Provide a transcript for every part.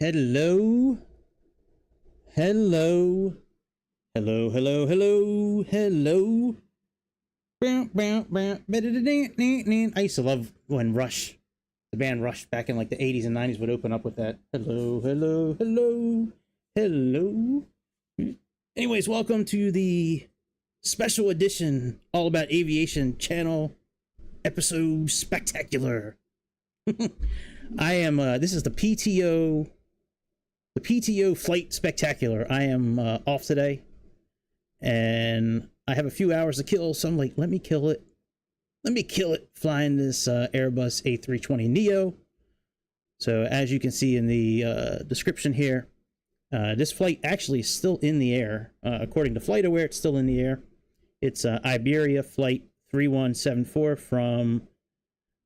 Hello. Hello. Hello, hello, hello, hello. I used to love when Rush, the band Rush back in like the 80s and 90s would open up with that. Hello, hello, hello, hello. Anyways, welcome to the special edition All About Aviation channel episode spectacular. I am, this is the PTO flight spectacular. I am off today and I have a few hours to kill, so I'm like, let me kill it flying this Airbus A320neo. So as you can see in the description here, this flight actually is still in the air. According to FlightAware, it's still in the air. It's Iberia flight 3174 from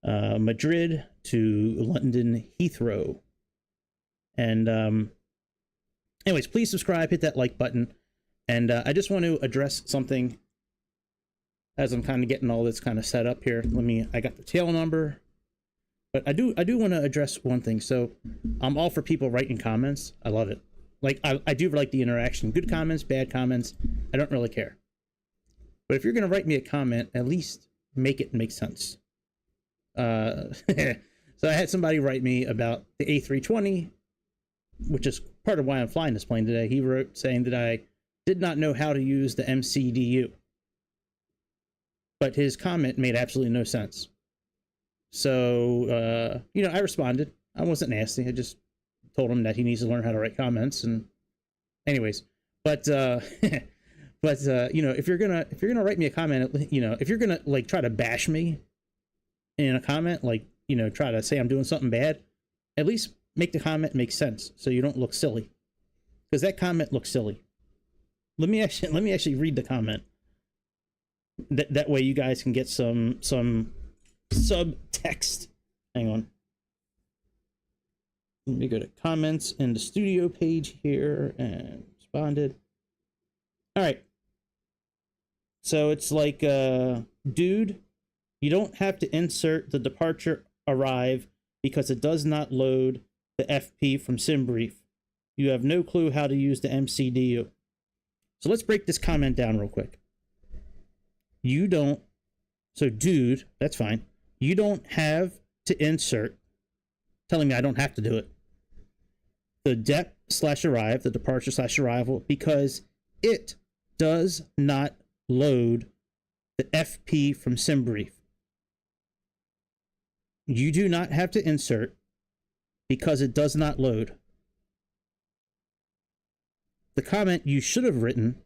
Madrid to London Heathrow. And anyways, please subscribe, hit that like button. And I just want to address something as I'm kind of getting all this kind of set up here. I got the tail number, but I do want to address one thing. So I'm all for people writing comments. I love it. Like, I do like the interaction. Good comments, bad comments, I don't really care. But if you're going to write me a comment, at least make it make sense. So I had somebody write me about the A320, which is part of why I'm flying this plane today. He wrote saying that I did not know how to use the MCDU. But his comment made absolutely no sense. So, I responded. I wasn't nasty. I just told him that he needs to learn how to write comments. And anyways, but if you're gonna write me a comment, if you're gonna like try to bash me in a comment, like, try to say I'm doing something bad, at least make the comment make sense so you don't look silly. Because that comment looks silly. Let me actually read the comment. That way you guys can get some subtext. Hang on. Let me go to comments in the studio page here and responded. All right. So it's like, dude, you don't have to insert the departure arrive because it does not load the FP from SimBrief. You have no clue how to use the MCDU. So let's break this comment down real quick. So dude, that's fine. You don't have to insert, telling me I don't have to do it, the dep/arrive, the departure/arrival, because it does not load the FP from SimBrief. You do not have to insert because it does not load. The comment you should have written,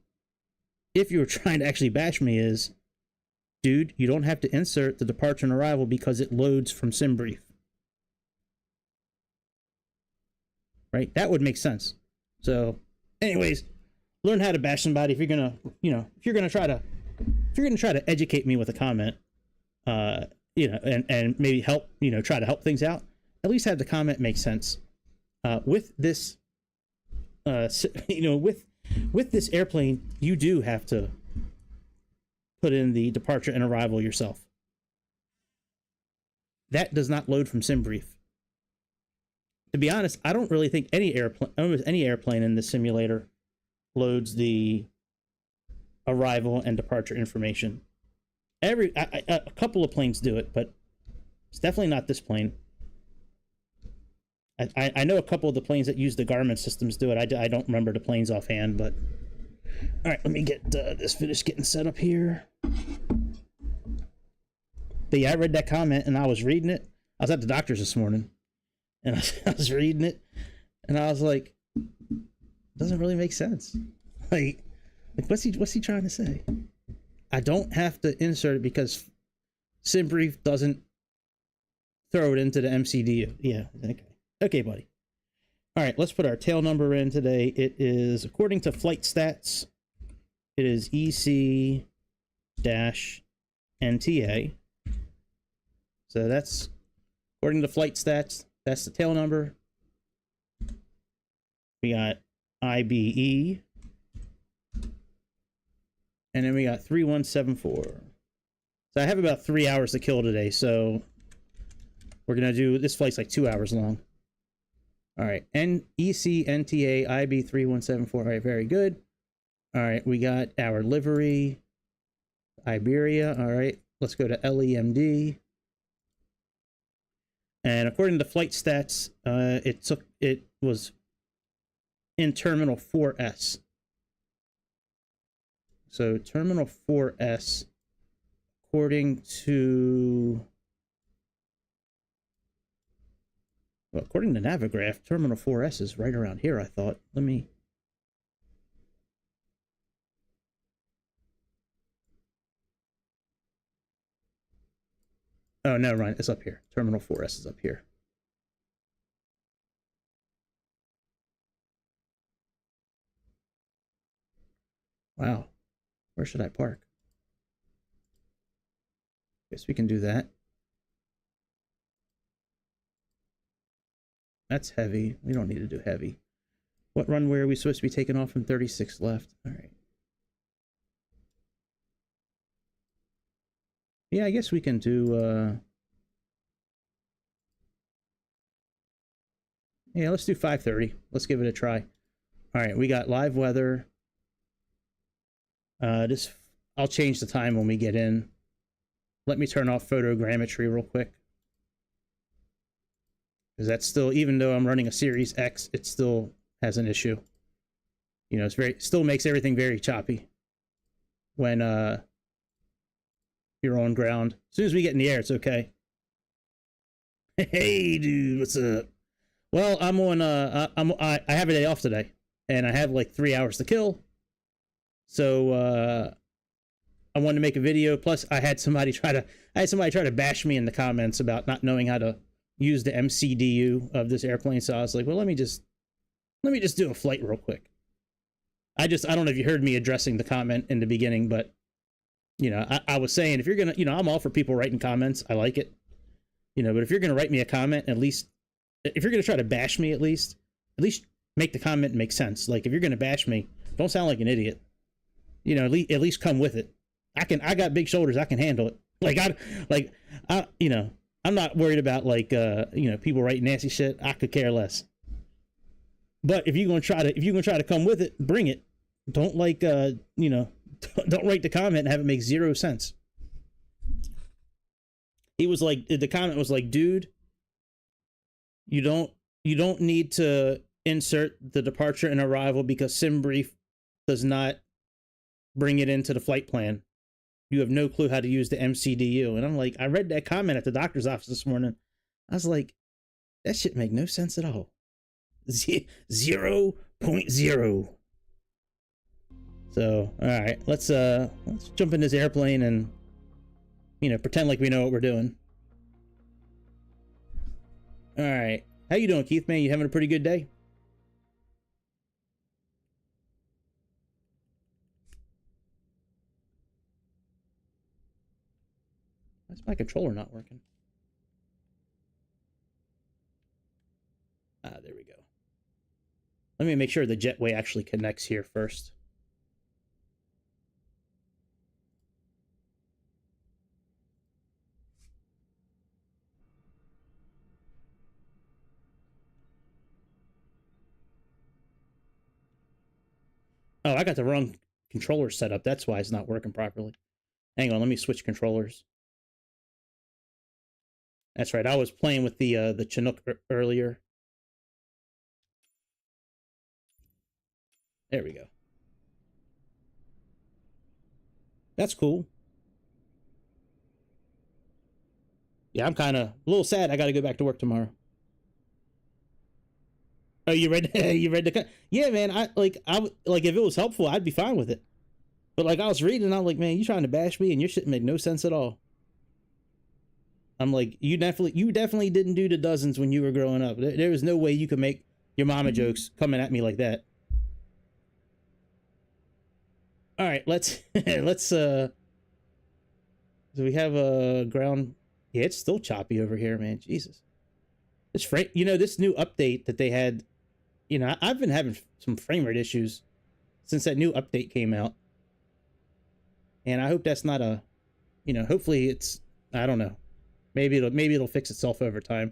if you were trying to actually bash me, is, dude, you don't have to insert the departure and arrival because it loads from SimBrief. Right? That would make sense. So, anyways, learn how to bash somebody if you're gonna, if you're gonna try to educate me with a comment, and maybe help, try to help things out. At least have the comment make sense. With this, with this airplane, you do have to put in the departure and arrival yourself. That does not load from SimBrief. To be honest, I don't really think almost any airplane in this simulator loads the arrival and departure information. A couple of planes do it, but it's definitely not this plane. I know a couple of the planes that use the Garmin systems do it. I don't remember the planes offhand, but all right, let me get this finished getting set up here. But yeah, I read that comment and I was reading it. I was at the doctor's this morning and I was reading it and I was like, doesn't really make sense. Like what's he trying to say? I don't have to insert it because SimBrief doesn't throw it into the MCDU. Yeah, okay, buddy. All right, let's put our tail number in today. It is, according to flight stats, it is EC-NTA. So that's, according to flight stats, that's the tail number. We got IBE. And then we got 3174. So I have about 3 hours to kill today, so we're going to do, this flight's like 2 hours long. All right, NEC NTA IB3174. All right, very good. All right, we got our livery, Iberia. All right, let's go to LEMD. And according to flight stats, it was in Terminal 4S. So Terminal 4S, according to Navigraph, Terminal 4S is right around here, I thought. Let me... Oh, no, right, it's up here. Terminal 4S is up here. Wow. Where should I park? Guess we can do that. That's heavy. We don't need to do heavy. What runway are we supposed to be taking off from? 36 left. All right. Yeah, I guess we can do... Yeah, let's do 5:30. Let's give it a try. All right, we got live weather. I'll change the time when we get in. Let me turn off photogrammetry real quick. Because that's still, even though I'm running a Series X, it still has an issue. You know, still makes everything very choppy when you're on ground. As soon as we get in the air, it's okay. Hey, dude, what's up? Well, I'm on. I have a day off today, and I have like 3 hours to kill. So I wanted to make a video. Plus, I had somebody try to bash me in the comments about not knowing how to use the MCDU of this airplane. So I was like, well, let me just do a flight real quick. I don't know if you heard me addressing the comment in the beginning, but you know, I was saying, if you're gonna, you know, I'm all for people writing comments. I like it, you know, but if you're gonna write me a comment, at least, if you're gonna try to bash me, at least make the comment make sense. Like, if you're gonna bash me, don't sound like an idiot. You know, at least come with it. I got big shoulders. I can handle it. You know, I'm not worried about like, you know, people writing nasty shit. I could care less. But if you're gonna try to come with it, bring it. Don't you know, don't write the comment and have it make zero sense. He was like, the comment was like, dude, you don't need to insert the departure and arrival because SimBrief does not bring it into the flight plan. You have no clue how to use the MCDU. And I'm like, I read that comment at the doctor's office this morning. I was like, that shit make no sense at all. 0.0. So, all right, let's jump in this airplane and, you know, pretend like we know what we're doing. All right, how you doing, Keith? Man, you having a pretty good day? Why's my controller not working? Ah, there we go. Let me make sure the jetway actually connects here first. Oh, I got the wrong controller set up. That's why it's not working properly. Hang on, let me switch controllers. That's right. I was playing with the Chinook earlier. There we go. That's cool. Yeah, I'm kind of a little sad. I got to go back to work tomorrow. Oh, you read the yeah, man. I like if it was helpful, I'd be fine with it. But like I was reading, and I'm like, man, you trying to bash me, and your shit made no sense at all. I'm like, you definitely didn't do the dozens when you were growing up. There was no way you could make your mama jokes coming at me like that. All right, let's so we have a ground. Yeah, it's still choppy over here, man. Jesus. You know, this new update that they had, you know, I've been having some frame rate issues since that new update came out. And I hope that's not a, you know, hopefully it's, I don't know. Maybe it'll fix itself over time.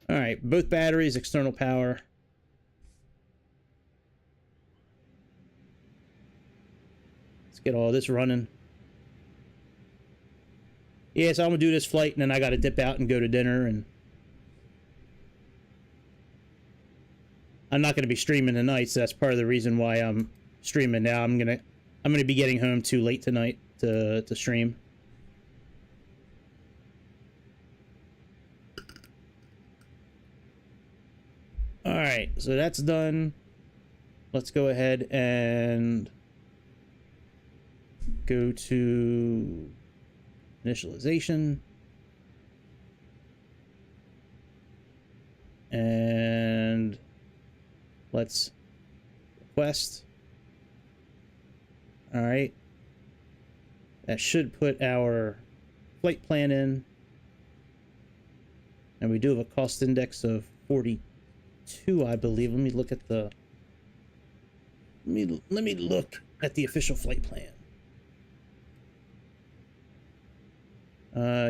All right, both batteries, external power. Let's get all this running. Yeah, so I'm gonna do this flight, and then I gotta dip out and go to dinner, and I'm not gonna be streaming tonight, so that's part of the reason why I'm streaming now. I'm gonna be getting home too late tonight to stream. All right, so that's done. Let's go ahead and go to initialization. And let's request. All right. That should put our flight plan in. And we do have a cost index of 42, I believe. Let me look at the... Let me look at the official flight plan.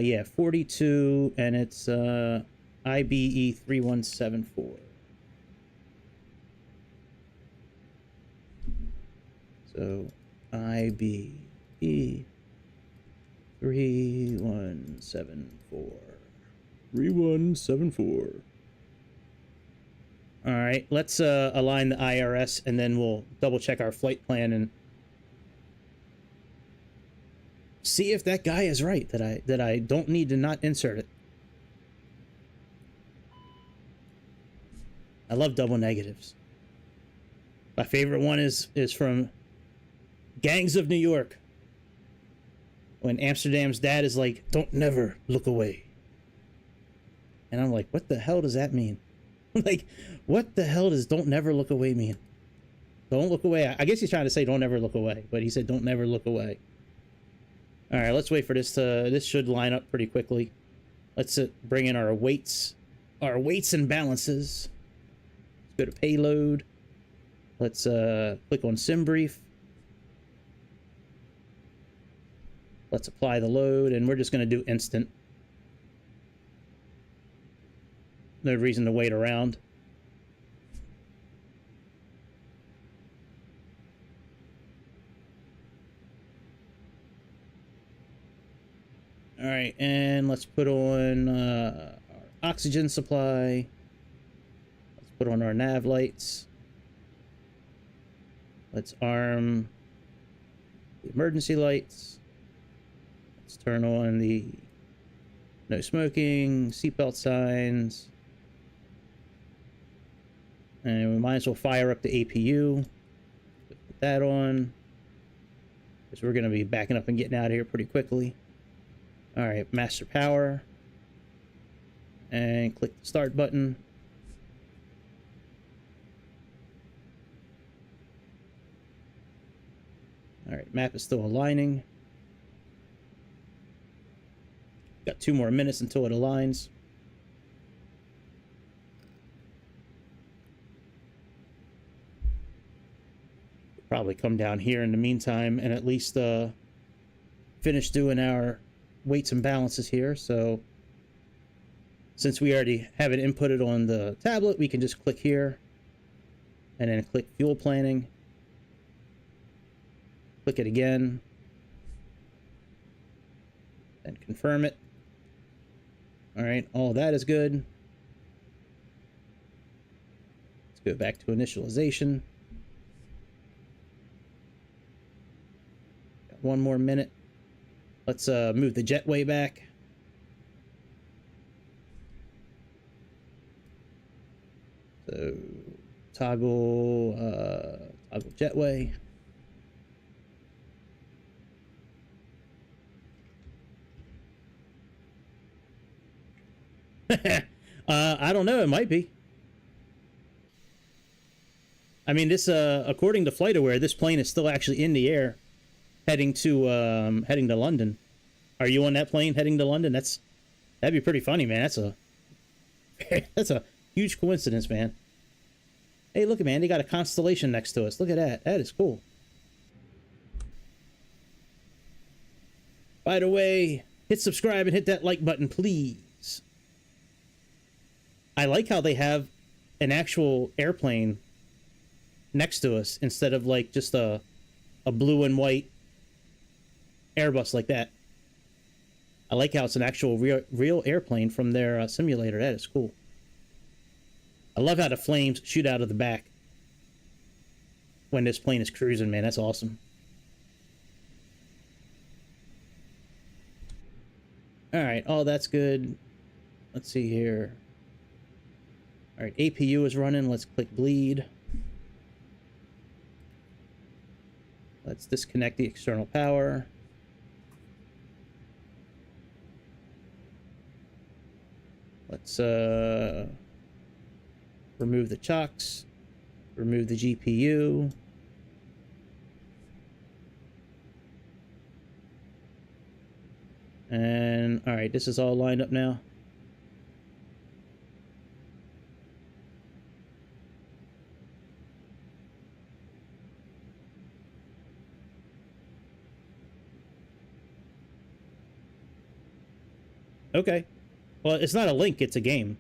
Yeah, 42, and it's IBE 3174. So IBE 3174. 3174. All right, let's align the IRS, and then we'll double check our flight plan and see if that guy is right, that I don't need to not insert it. I love double negatives. My favorite one is from Gangs of New York, when Amsterdam's dad is like, "Don't never look away." And I'm like, what the hell does that mean? Like, what the hell does "don't never look away" mean? Don't look away. I guess he's trying to say don't ever look away, but he said don't never look away. All right, let's wait for this to... This should line up pretty quickly. Let's bring in our weights and balances. Let's go to payload. Let's click on sim brief. Let's apply the load, and we're just going to do instant. No reason to wait around. All right, and let's put on our oxygen supply. Let's put on our nav lights. Let's arm the emergency lights. Let's turn on the no smoking, seatbelt signs. And we might as well fire up the APU. Put that on, because we're going to be backing up and getting out of here pretty quickly. All right, master power. And click the start button. All right, map is still aligning. Got 2 more minutes until it aligns. Probably come down here in the meantime and at least finish doing our weights and balances here. So since we already have it inputted on the tablet, we can just click here and then click fuel planning. Click it again and confirm it. All right, all that is good. Let's go back to initialization. Got 1 more minute. Let's move the jetway back. So toggle jetway. I don't know, it might be. I mean, this according to FlightAware, this plane is still actually in the air, heading to London. Are you on that plane heading to London? That'd be pretty funny, man. That's a huge coincidence, man. Hey, look, man, they got a constellation next to us. Look at that. That is cool. By the way, hit subscribe and hit that like button, please. I like how they have an actual airplane next to us instead of like just a blue and white Airbus like that. I like how it's an actual real airplane from their simulator. That is cool. I love how the flames shoot out of the back when this plane is cruising, man. That's awesome. All right, oh, that's good. Let's see here. All right, APU is running. Let's click bleed. Let's disconnect the external power. Let's remove the chocks, remove the GPU. And all right, this is all lined up now. Okay. Well, it's not a link, it's a game.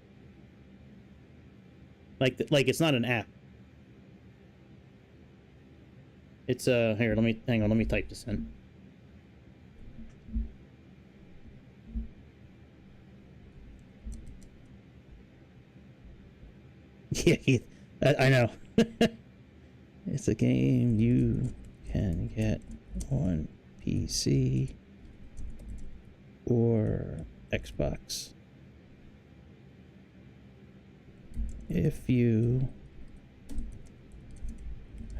Like it's not an app. It's here, hang on, let me type this in. Yeah, I know. It's a game you can get on PC or Xbox. If you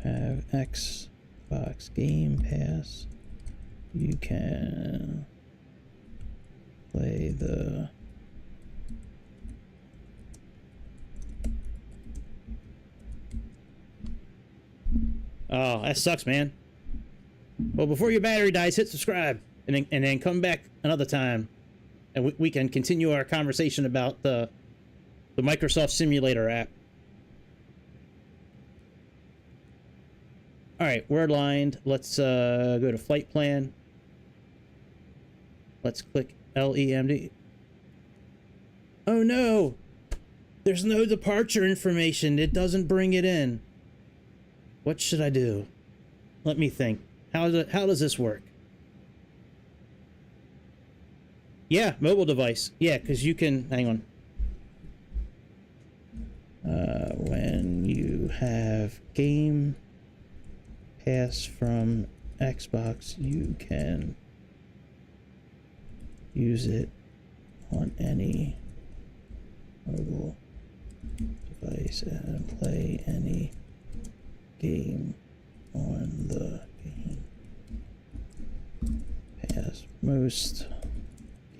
have Xbox Game Pass, you can play the Oh, that sucks, man. Well, before your battery dies, hit subscribe and then come back another time, and we can continue our conversation about the Microsoft Simulator app. All right, we're aligned. Let's go to flight plan. Let's click LEMD. Oh no, there's no departure information. It doesn't bring it in. What should I do? Let me think. How does this work? Yeah, mobile device. Yeah, because you can, hang on. When you have Game Pass from Xbox, you can use it on any mobile device and play any game on the Game Pass. Most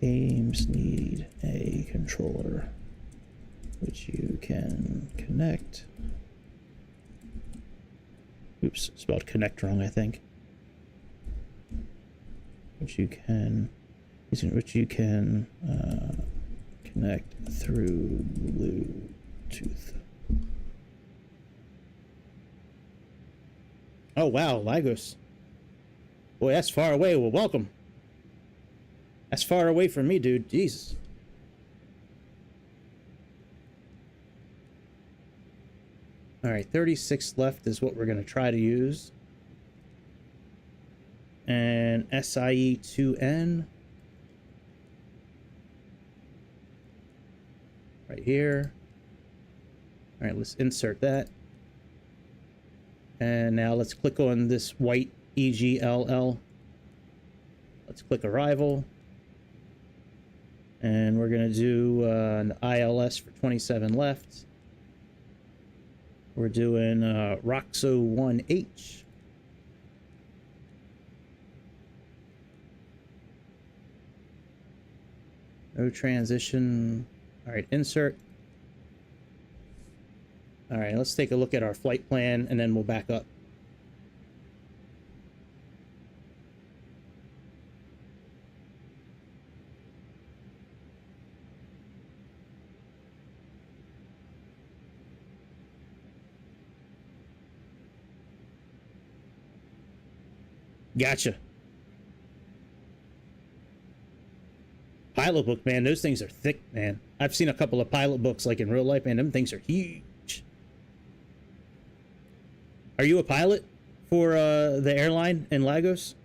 games need a controller, which you can connect. Oops, spelled connect wrong, I think. Which you can connect through Bluetooth. Oh wow, Lagos. Boy, that's far away. Well, welcome. That's far away from me, dude. Jesus. All right, 36 left is what we're going to try to use. And SIE2N. Right here. All right, let's insert that. And now let's click on this white EGLL. Let's click arrival. And we're going to do an ILS for 27 left. We're doing Roxo 1H. No transition. All right, insert. All right, let's take a look at our flight plan and then we'll back up. Gotcha. pilot book, man, those things are thick, man. I've seen a couple of pilot books like in real life, man. Them things are huge. Are you a pilot for the airline in Lagos?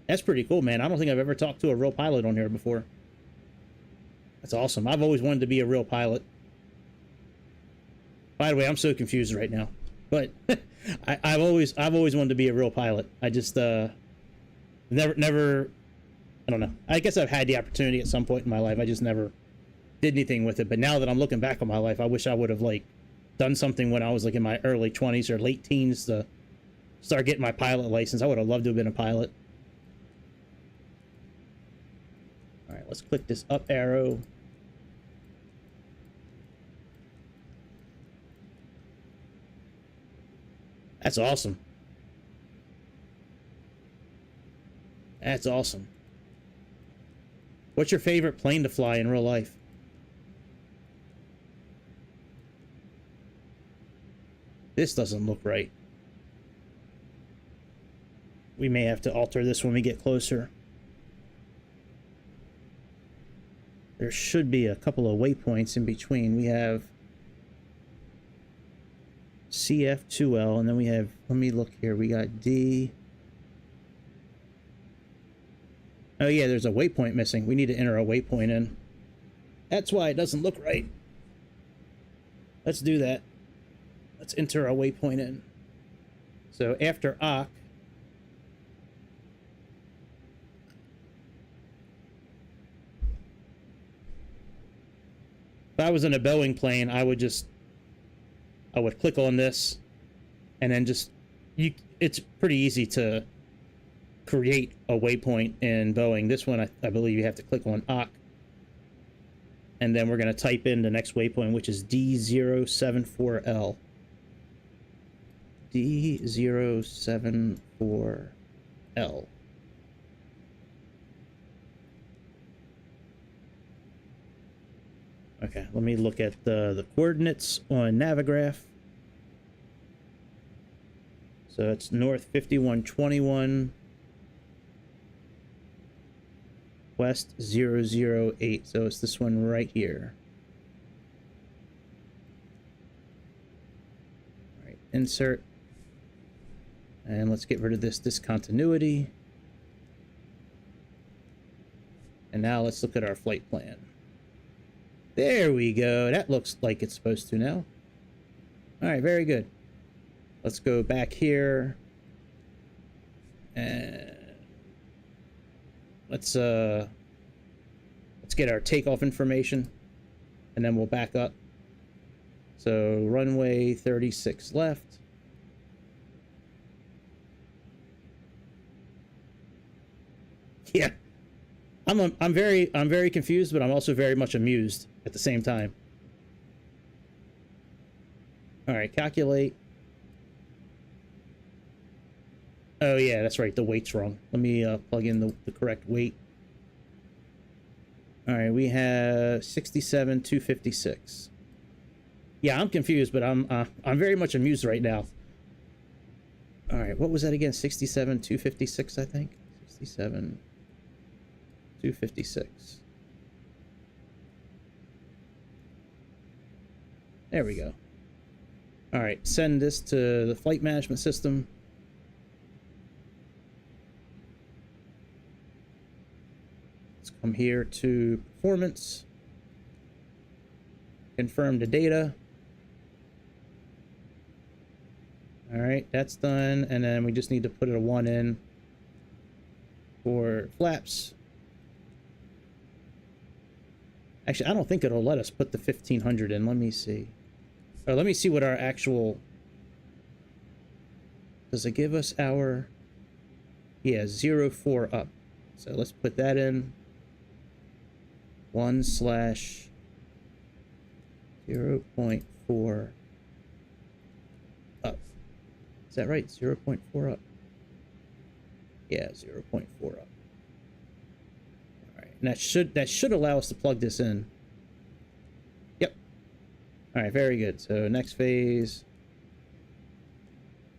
That's pretty cool, man. I don't think I've ever talked to a real pilot on here before. That's awesome. I've always wanted to be a real pilot. By the way, I'm so confused right now. But I've always wanted to be a real pilot. I just never I don't know. I guess I've had the opportunity at some point in my life. I just never did anything with it. But now that I'm looking back on my life, I wish I would have like done something when I was like in my early 20s or late teens to start getting my pilot license. I would have loved to have been a pilot. All right, let's click this up arrow. That's awesome. That's awesome. What's your favorite plane to fly in real life? This doesn't look right. We may have to alter this when we get closer. There should be a couple of waypoints in between. We have CF2L, and then we have, let me look here, we got D. Oh yeah, there's a waypoint missing. We need to enter a waypoint in. That's why it doesn't look right. Let's do that. Let's enter a waypoint in. So after OC, if I was in a Boeing plane, I would click on this, and then just, it's pretty easy to create a waypoint in Boeing. This one, I believe you have to click on OC, and then we're going to type in the next waypoint, which is D074L. D074L. Okay, let me look at the coordinates on Navigraph. So it's north 5121, west 008. So it's this one right here. All right, insert. And let's get rid of this discontinuity. And now let's look at our flight plan. There we go. That looks like it's supposed to now. All right, very good. Let's go back here. And let's get our takeoff information, and then we'll back up. So runway 36 left. Yeah. I'm very confused, but I'm also very much amused at the same time. All right, calculate. Oh yeah, that's right, the weight's wrong. Let me plug in the correct weight. All right, we have 67,256. Yeah, I'm confused, but I'm very much amused right now. All right, what was that again? 67,256, I think. 67,256. There we go. All right, send this to the flight management system. Let's come here to performance. Confirm the data. All right, that's done. And then we just need to put a 1 in for flaps. Actually, I don't think it'll let us put the 1500 in. Let me see. Oh, let me see what our actual... Does it give us our... Yeah, 04 up. So let's put that in. 1/0.4 up. Is that right? 0.4 up. Yeah, 0.4 up. All right, and that should allow us to plug this in. Yep. All right, very good. So next phase,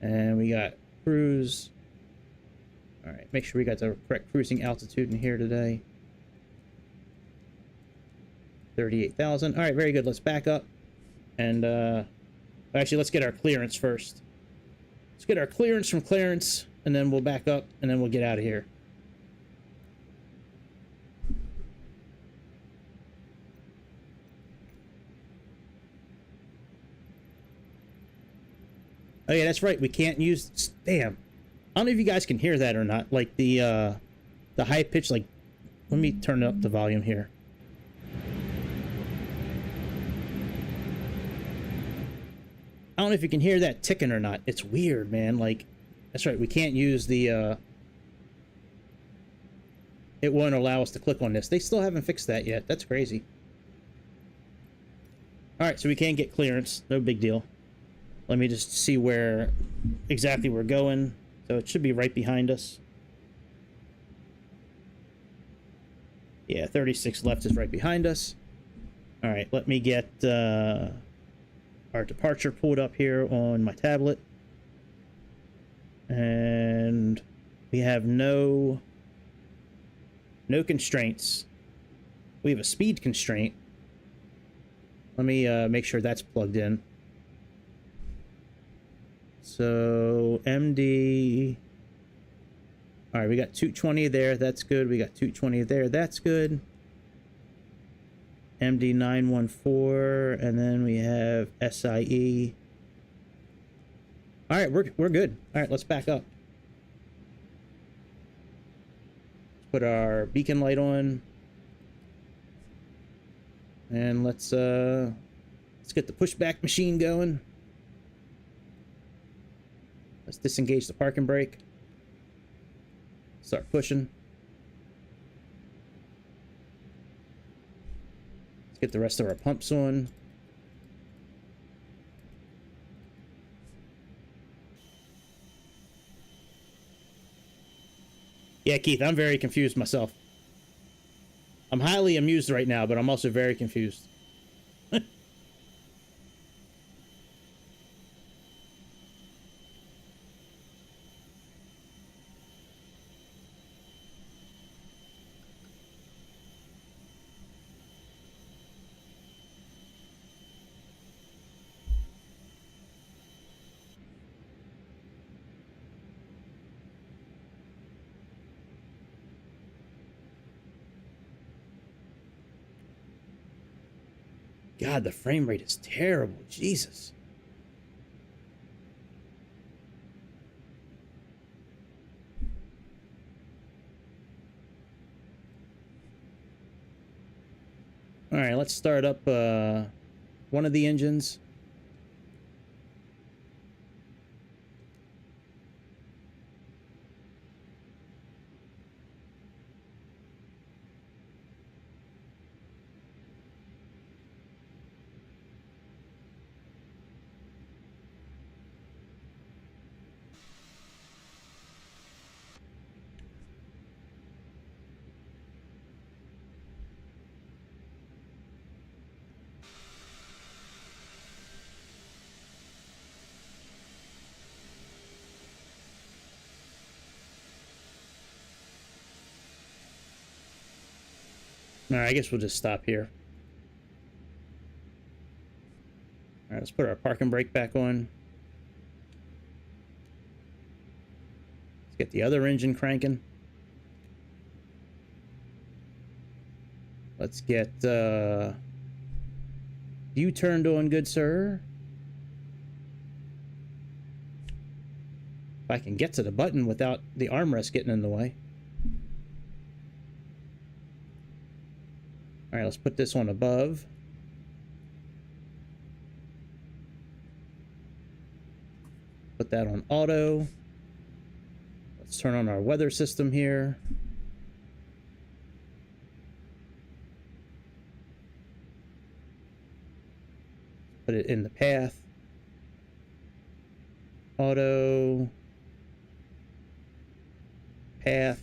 and we got cruise. All right, make sure we got the correct cruising altitude in here today. 38,000. All right, very good. Let's back up. And actually, let's get our clearance first. Let's get our clearance from clearance, and then we'll back up, and then we'll get out of here. Oh yeah, that's right. We can't use... Damn. I don't know if you guys can hear that or not. Like the high pitch, like... Let me turn up the volume here. I don't know if you can hear that ticking or not. It's weird, man. Like, that's right. We can't use the... It won't allow us to click on this. They still haven't fixed that yet. That's crazy. Alright, so we can't get clearance. No big deal. Let me just see where exactly we're going. So it should be right behind us. Yeah, 36 left is right behind us. All right, let me get our departure pulled up here on my tablet. And we have no constraints. We have a speed constraint. Let me make sure that's plugged in. So MD, all right, we got 220 there, that's good. We got 220 there, that's good. MD 914, and then we have SIE. All right, we're good. All right, let's back up. Put our beacon light on, and let's get the pushback machine going. Let's disengage the parking brake. Start pushing. Let's get the rest of our pumps on. Yeah, Keith, I'm very confused myself. I'm highly amused right now, but I'm also very confused. God, the frame rate is terrible. Jesus. All right, let's start up one of the engines. All right, I guess we'll just stop here. All right, let's put our parking brake back on. Let's get the other engine cranking. Let's get you turned on, good sir. If I can get to the button without the armrest getting in the way. All right, let's put this one above. Put that on auto. Let's turn on our weather system here. Put it in the path. Auto. Path.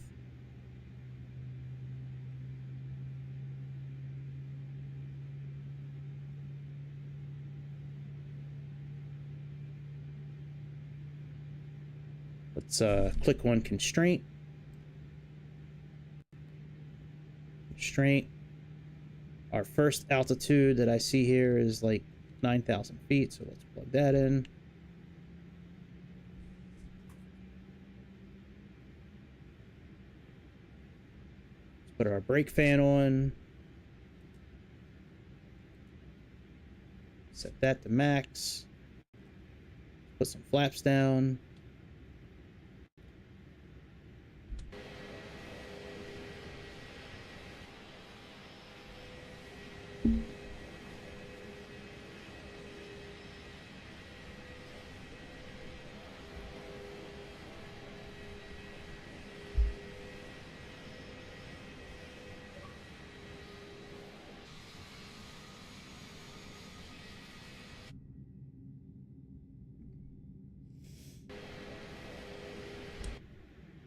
Let's click on constraint. Our first altitude that I see here is like 9,000 feet, so let's plug that in. Let's put our brake fan on. Set that to max. Put some flaps down.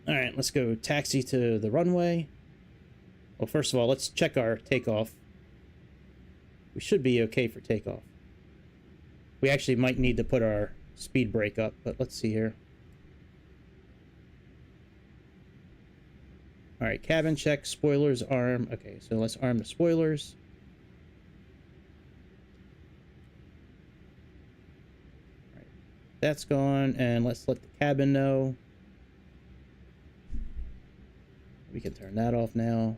All right, let's go taxi to the runway. Well, first of all, let's check our takeoff. We should be okay for takeoff. We actually might need to put our speed brake up, but let's see here. All right, cabin check, spoilers, arm. Okay, so let's arm the spoilers. All right, that's gone, and let's let the cabin know. We can turn that off now.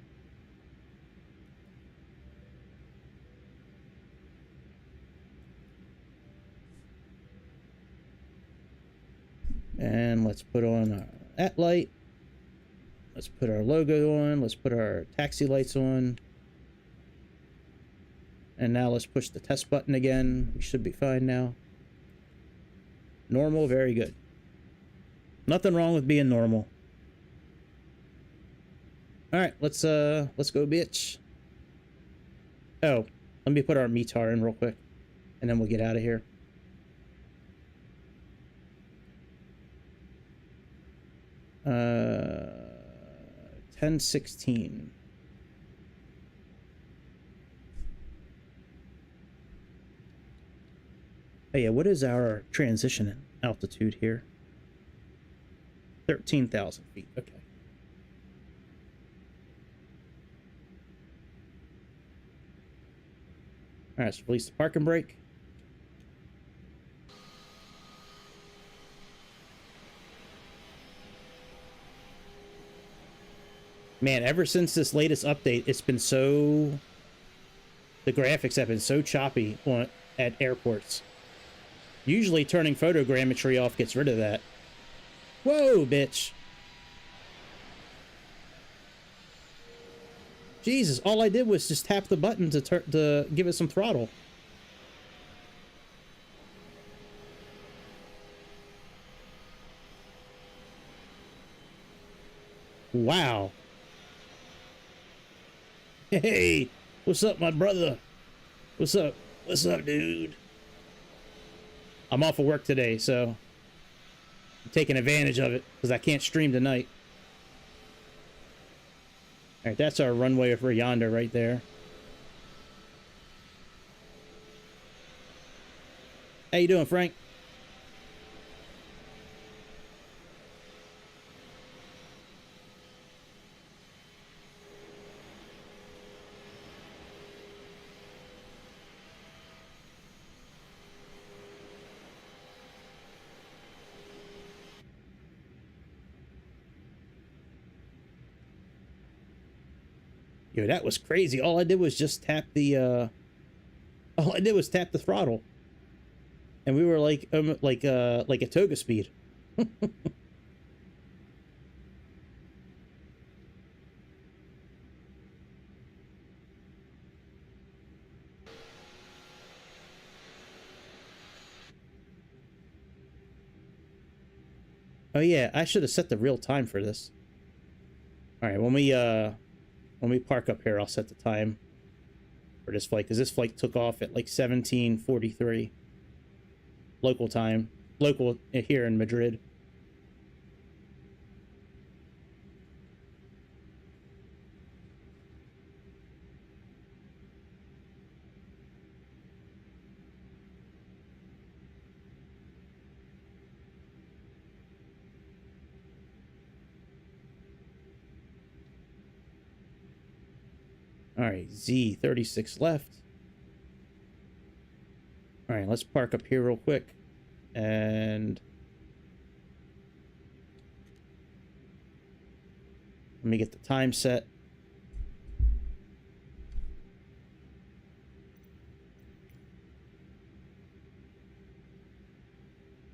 And let's put on that light. Let's put our logo on. Let's put our taxi lights on. And now let's push the test button again. We should be fine now. Normal, very good. Nothing wrong with being normal. All right, let's go, bitch. Oh, let me put our METAR in real quick, and then we'll get out of here. Uh, 1016. Oh yeah, what is our transition altitude here? 13,000 feet. Okay. All right, let's release the parking brake. Man, ever since this latest update, it's been so... The graphics have been so choppy at airports. Usually turning photogrammetry off gets rid of that. Whoa, bitch. Jesus, all I did was just tap the button to give it some throttle. Wow. Hey, what's up, my brother? What's up? What's up, dude? I'm off of work today, so I'm taking advantage of it because I can't stream tonight. All right, that's our runway for yonder right there. How you doing, Frank? Yo, that was crazy. All I did was just tap the all I did was tap the throttle. And we were like a toga speed. Oh yeah, I should have set the real time for this. All right, when we park up here, I'll set the time for this flight because this flight took off at like 17:43 local time, local here in Madrid. All right, Z36 left. All right, let's park up here real quick. And let me get the time set.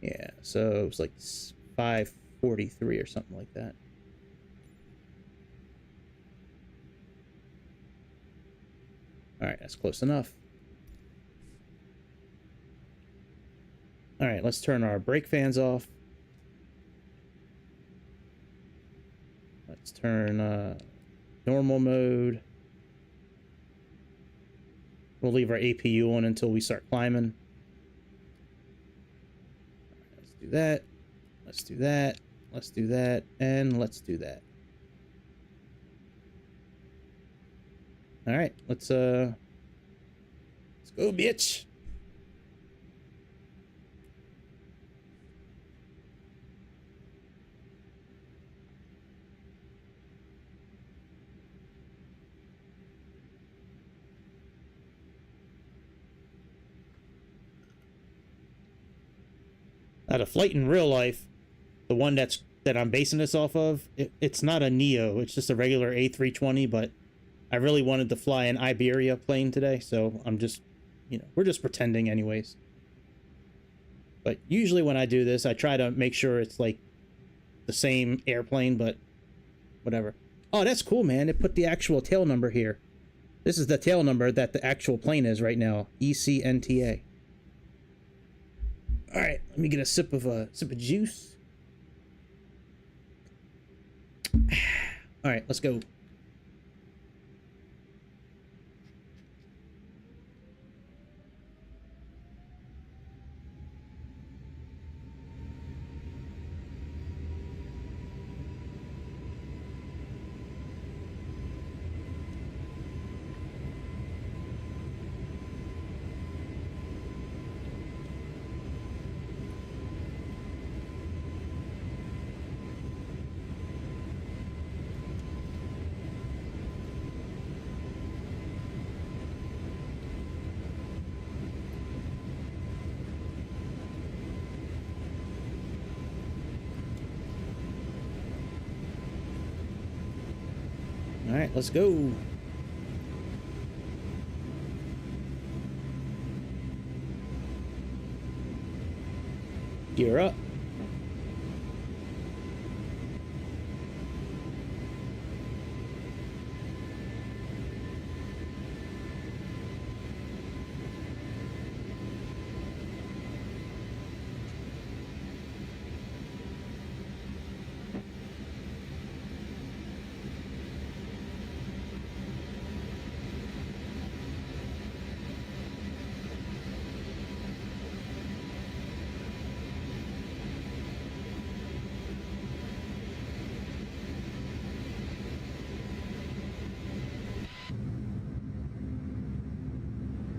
Yeah, so it was like 5:43 or something like that. All right, that's close enough. All right, let's turn our brake fans off. Let's turn normal mode. We'll leave our APU on until we start climbing. Let's do that. Let's do that. Let's do that. And let's do that. All right, let's go, bitch. Now, the flight in real life, the one that I'm basing this off of, it's not a Neo. It's just a regular A320, but I really wanted to fly an Iberia plane today, so I'm just, you know, we're just pretending anyways. But usually when I do this, I try to make sure it's like the same airplane, but whatever. Oh, that's cool, man. It put the actual tail number here. This is the tail number that the actual plane is right now. ECNTA. All right, let me get a sip of juice. All right, let's go. All right, let's go. Gear up.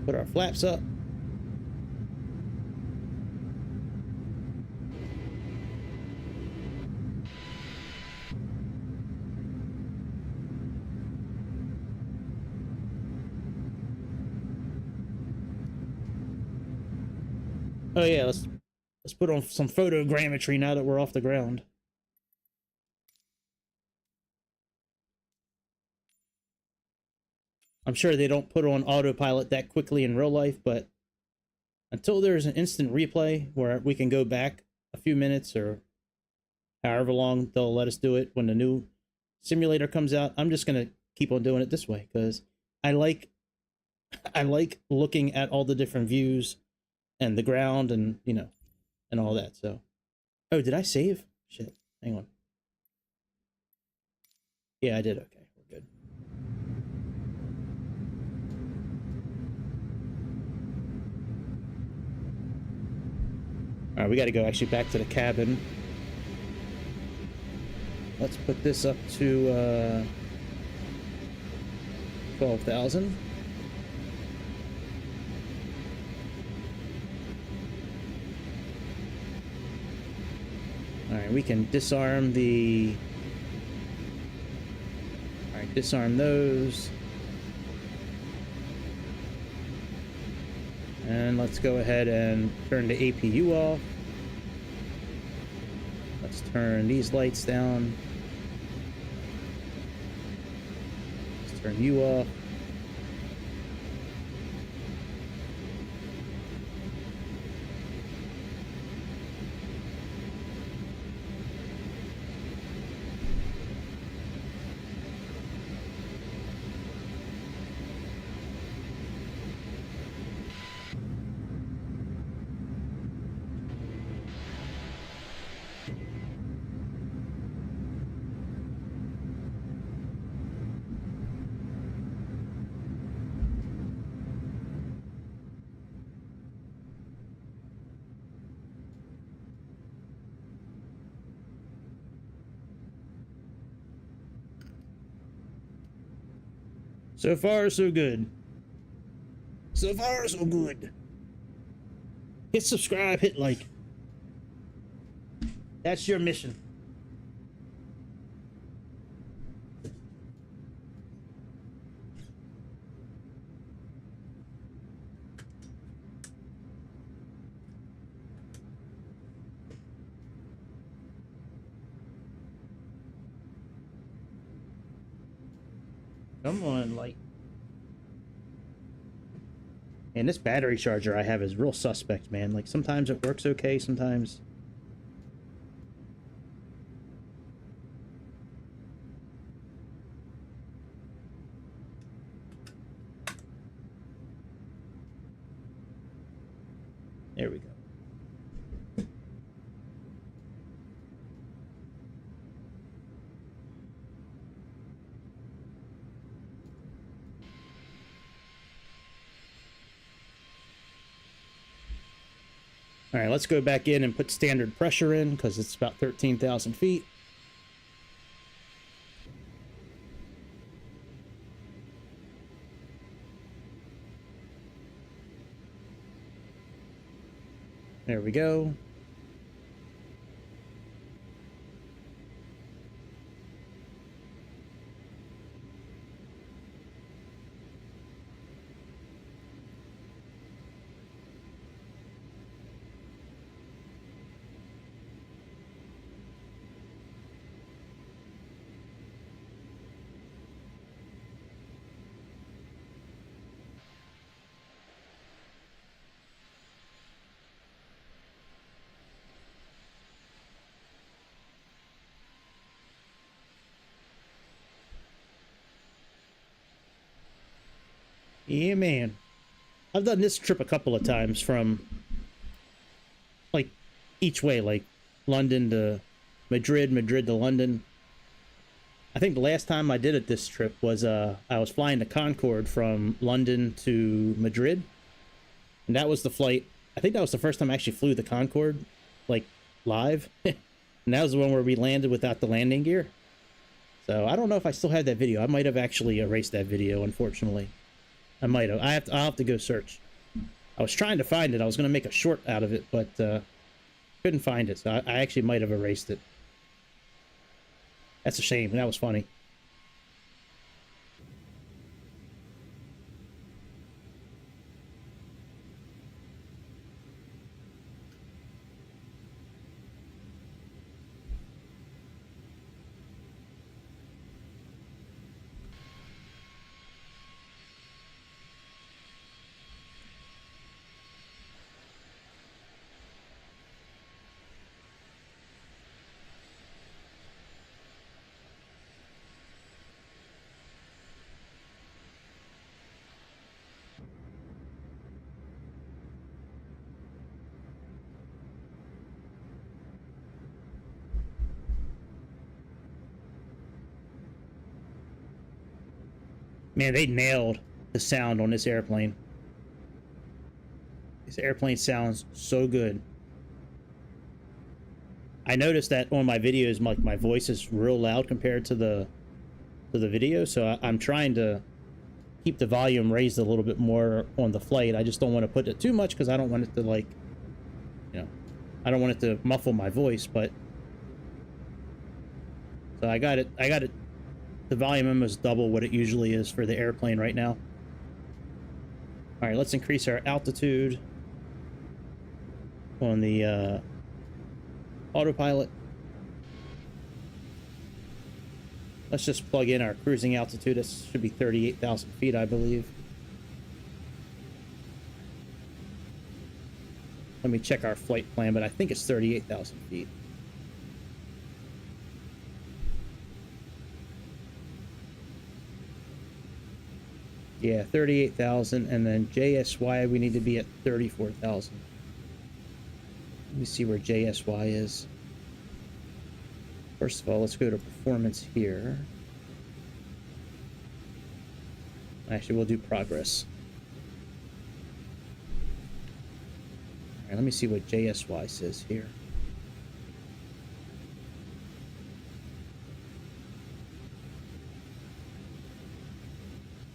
Put our flaps up. Oh yeah, let's put on some photogrammetry now that we're off the ground. I'm sure they don't put on autopilot that quickly in real life, but until there's an instant replay where we can go back a few minutes or however long they'll let us do it when the new simulator comes out, I'm just gonna keep on doing it this way because I like looking at all the different views and the ground and, you know, and all that. So, oh, did I save? Shit, hang on. Yeah, I did. Okay, we're good. All right, we got to go actually back to the cabin. Let's put this up to 12,000. All right, we can disarm the... All right, disarm those. And let's go ahead and turn the APU off. Let's turn these lights down. Let's turn you off. So far, so good. So far, so good. Hit subscribe, hit like. That's your mission. Come on, light. And this battery charger I have is real suspect, man. Like, sometimes it works okay, sometimes... There we go. All right, let's go back in and put standard pressure in because it's about 13,000 feet. There we go. Yeah, man. I've done this trip a couple of times from, like, each way, like London to Madrid, Madrid to London. I think the last time I did it this trip was I was flying the Concorde from London to Madrid. And that was the flight. I think that was the first time I actually flew the Concorde, like, live. And that was the one where we landed without the landing gear. So I don't know if I still have that video. I might have actually erased that video, unfortunately. I might have. I'll have to go search. I was trying to find it. I was going to make a short out of it, but couldn't find it. So I actually might have erased it. That's a shame. That was funny. Man, they nailed the sound on this airplane. This airplane sounds so good. I noticed that on my videos, my voice is real loud compared to the video, so I'm trying to keep the volume raised a little bit more on the flight. I just don't want to put it too much because I don't want it to, like, you know, I don't want it to muffle my voice, but so I got it. The volume almost double what it usually is for the airplane right now. All right, let's increase our altitude on the autopilot. Let's just plug in our cruising altitude. This should be 38,000 feet, I believe. Let me check our flight plan, but I think it's 38,000 feet. Yeah, 38,000, and then JSY, we need to be at 34,000. Let me see where JSY is. First of all, let's go to performance here. Actually, we'll do progress. All right, let me see what JSY says here.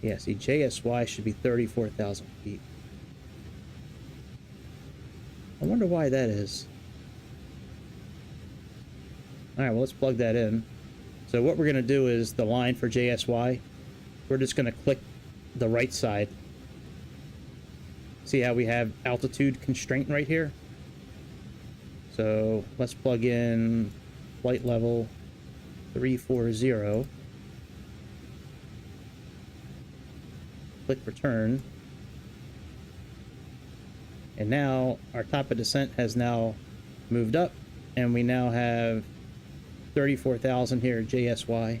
Yeah, see, JSY should be 34,000 feet. I wonder why that is. Alright, well, let's plug that in. So what we're going to do is the line for JSY, we're just going to click the right side. See how we have altitude constraint right here? So let's plug in flight level 340. Click return. And now our top of descent has now moved up, and we now have 34,000 here at JSY.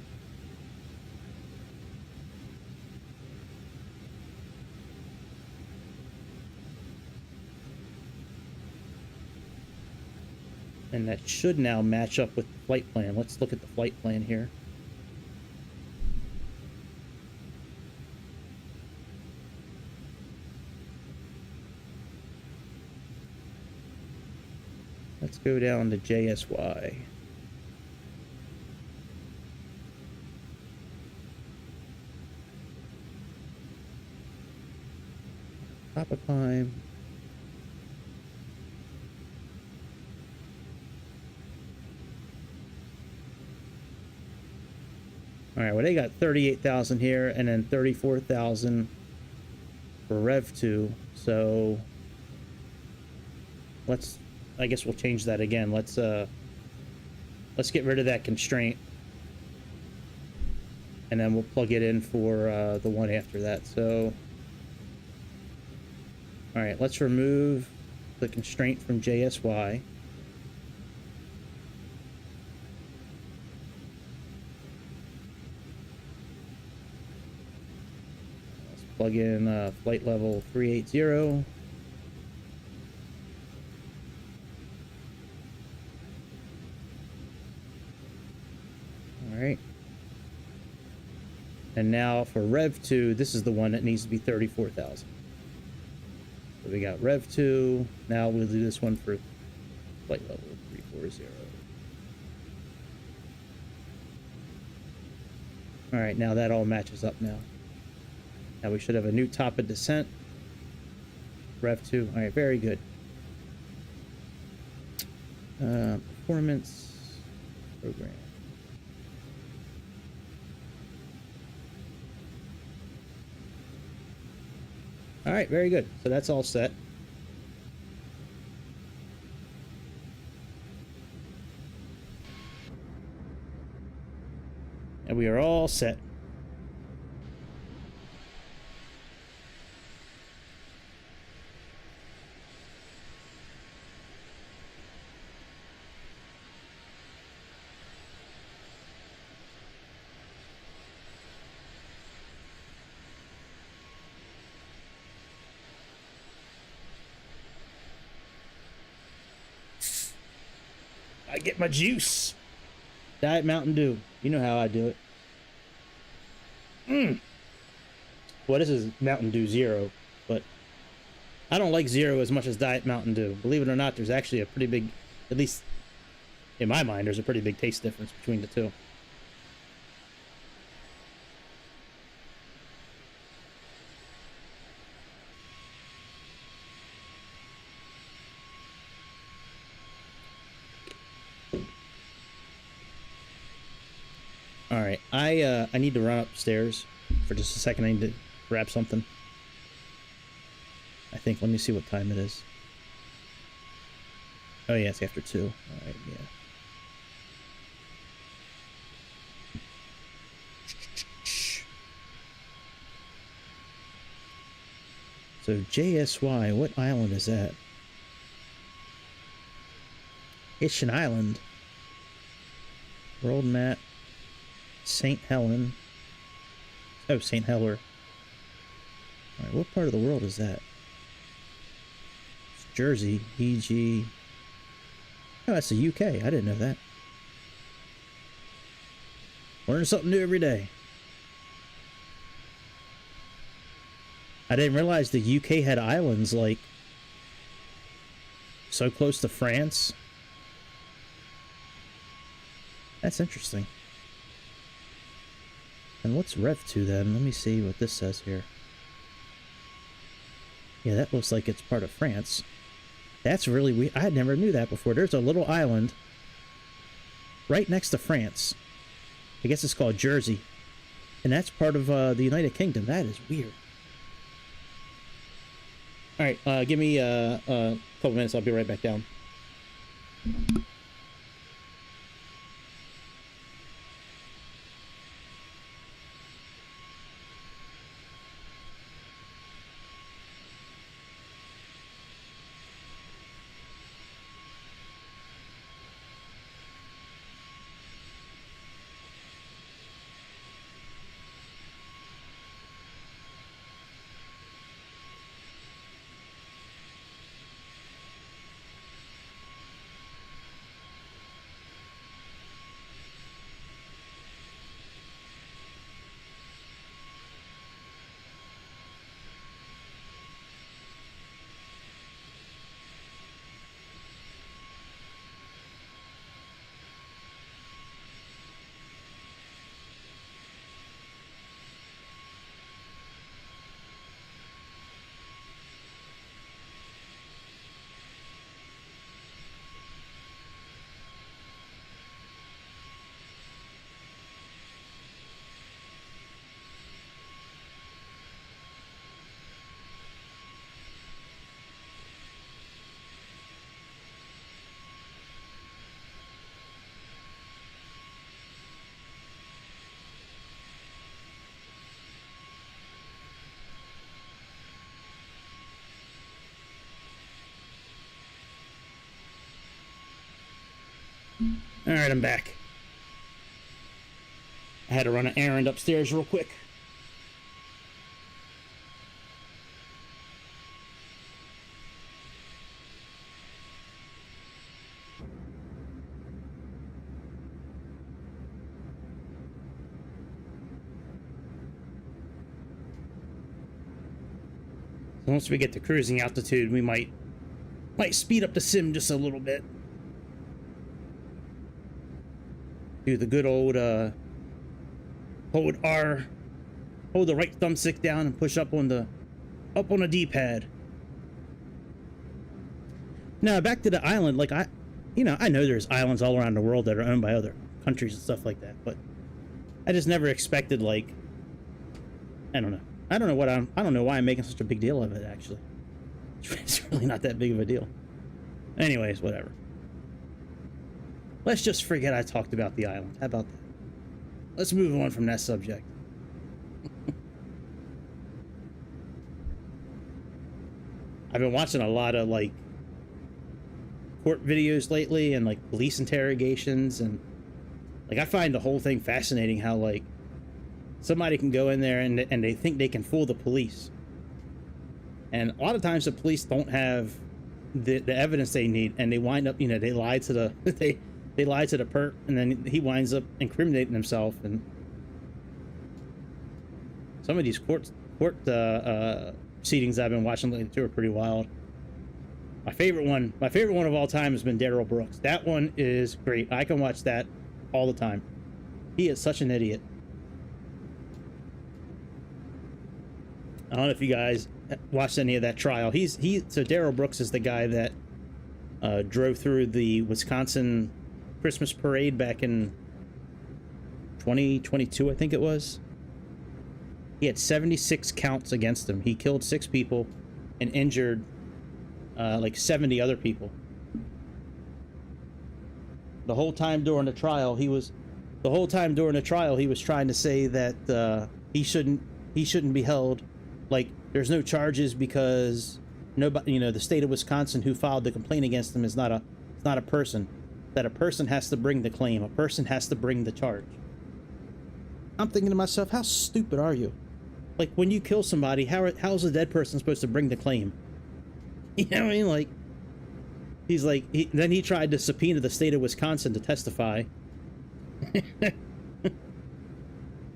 And that should now match up with the flight plan. Let's look at the flight plan here. Let's go down to JSY. Top of climb. All right, well, they got 38,000 here and then 34,000 for Rev 2. So I guess we'll change that again. Let's get rid of that constraint, and then we'll plug it in for the one after that. So, all right, let's remove the constraint from JSY. Let's plug in flight level 380. Alright. And now for Rev 2, this is the one that needs to be 34,000. So we got Rev 2. Now we'll do this one for flight level 340. Alright, now that all matches up now. Now we should have a new top of descent. Rev 2. Alright, very good. Performance program. All right, very good. So that's all set. And we are all set. I get my juice. Diet Mountain Dew. You know how I do it. Well, this is Mountain Dew Zero, but I don't like Zero as much as Diet Mountain Dew. Believe it or not, there's actually a pretty big, at least in my mind, there's a pretty big taste difference between the two. All right, I need to run upstairs for just a second. I need to grab something. think. Let me see what time it is. Oh yeah, it's after 2. All right, yeah. So JSY, what island is that? It's an island. World map. St. Helen. Oh, St. Heller. Alright, what part of the world is that? It's Jersey. EG. Oh, that's the UK. I didn't know that. Learn something new every day. I didn't realize the UK had islands, like, so close to France. That's interesting. And what's Rev 2 then? Let me see what this says here. Yeah, that looks like it's part of France. That's really weird. I never knew that before. There's a little island right next to France. I guess it's called Jersey. And that's part of the United Kingdom. That is weird. Alright, give me a couple minutes. I'll be right back down. Alright, I'm back. I had to run an errand upstairs real quick. Once we get to cruising altitude, we might speed up the sim just a little bit. Do the good old hold R, hold the right thumbstick down and push up on the D-pad. Now back to the island. Like I know there's islands all around the world that are owned by other countries and stuff like that, but I just never expected, like, I don't know why I'm making such a big deal of it. Actually, it's really not that big of a deal. Anyways, whatever. Let's just forget I talked about the island. How about that? Let's move on from that subject. I've been watching a lot of, like, court videos lately and, like, police interrogations, and, like, I find the whole thing fascinating how, like, somebody can go in there and they think they can fool the police. And a lot of times the police don't have the evidence they need, and they wind up, they lie to the they lie to the perp, and then he winds up incriminating himself. And some of these court proceedings I've been watching lately too are pretty wild. My favorite one of all time has been Darrell Brooks. That one is great. I can watch that all the time. He is such an idiot. I don't know if you guys watched any of that trial. So Darrell Brooks is the guy that drove through the Wisconsin Christmas parade back in 2022, I think it was. He had 76 counts against him. He killed 6 people. and injured like 70 other people. The whole time during the trial, he was trying to say that he shouldn't be held. Like, there's no charges because nobody, you know, the state of Wisconsin who filed the complaint against him is not a person. That a person has to bring the claim. A person has to bring the charge. I'm thinking to myself, how stupid are you? Like, when you kill somebody, how's a dead person supposed to bring the claim? You know what I mean? Like, he's like, then he tried to subpoena the state of Wisconsin to testify. And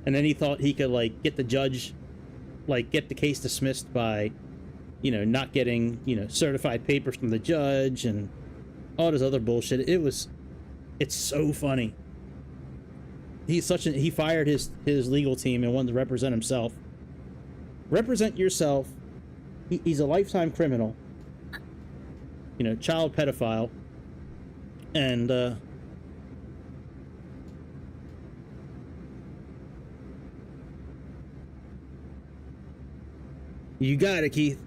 then he thought he could, like, get the judge, like, get the case dismissed by, you know, not getting, you know, certified papers from the judge and all this other bullshit. It's so funny. He fired his legal team and wanted to represent himself. Represent yourself. He's a lifetime criminal. You know, child pedophile. And, you got it, Keith.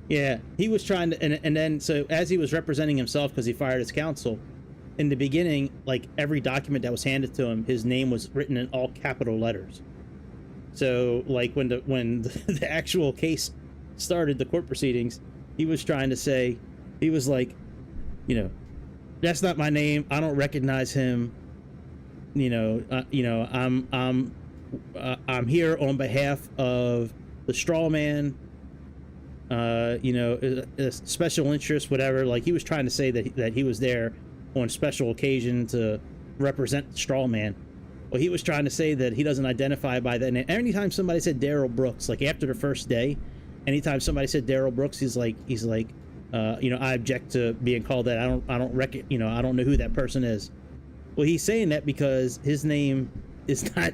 Yeah, he was trying to, and then, so as he was representing himself because he fired his counsel, in the beginning, like, every document that was handed to him, his name was written in all capital letters. So, like, when the actual case started, the court proceedings, he was trying to say, he was like, you know, that's not my name. I don't recognize him. You know, I'm here on behalf of the straw man. You know, a special interest, whatever. Like, he was trying to say that he was there on special occasion to represent the straw man. Well, he was trying to say that he doesn't identify by that name. Anytime somebody said Daryl Brooks, like after the first day, anytime somebody said Daryl Brooks, he's like, you know, I object to being called that. I don't know who that person is. Well, he's saying that because his name is not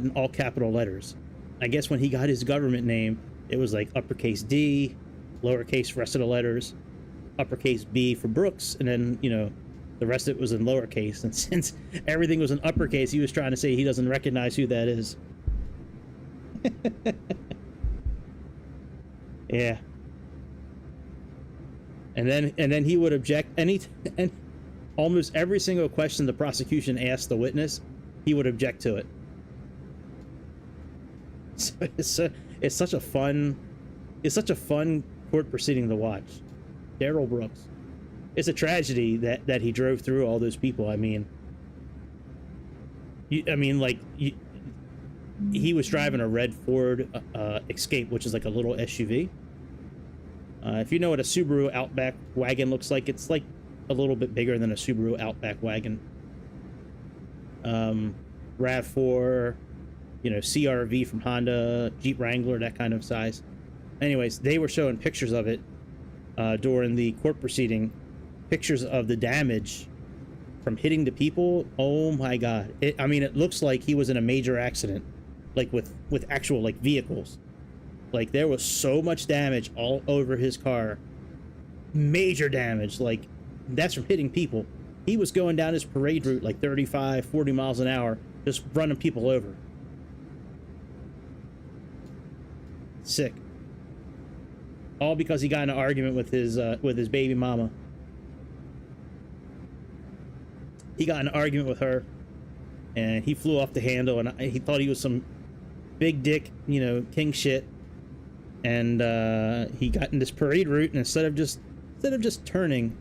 in all capital letters. I guess when he got his government name, it was like uppercase D, lowercase rest of the letters, uppercase B for Brooks, and then, you know, the rest of it was in lowercase. And since everything was in uppercase, he was trying to say he doesn't recognize who that is. Yeah. And then he would object and almost every single question the prosecution asked the witness, he would object to it. So it's such a fun court proceeding to watch. Daryl Brooks. It's a tragedy that he drove through all those people. I mean, he was driving a red Ford Escape, which is like a little SUV. If you know what a Subaru Outback wagon looks like, it's like a little bit bigger than a Subaru Outback wagon. RAV4, you know, CRV from Honda, Jeep Wrangler, that kind of size. Anyways, they were showing pictures of it during the court proceeding, pictures of the damage from hitting the people. Oh my God. I mean, it looks like he was in a major accident, like with actual, like, vehicles. Like, there was so much damage all over his car. Major damage. Like, that's from hitting people. He was going down his parade route like 35, 40 miles an hour, just running people over. Sick. All because he got in an argument with his baby mama. He got in an argument with her, and he flew off the handle, and he thought he was some big dick, you know, king shit. And he got in this parade route, and instead of just turning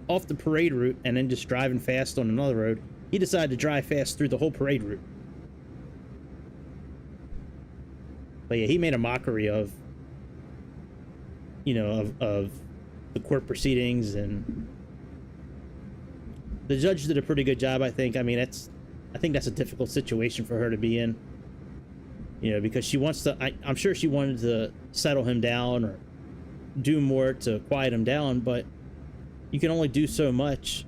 off the parade route and then just driving fast on another road, he decided to drive fast through the whole parade route. But yeah, he made a mockery of, you know, of the court proceedings, and the judge did a pretty good job, I think. I mean, I think that's a difficult situation for her to be in, you know, because she wants to, I'm sure she wanted to settle him down or do more to quiet him down, but you can only do so much,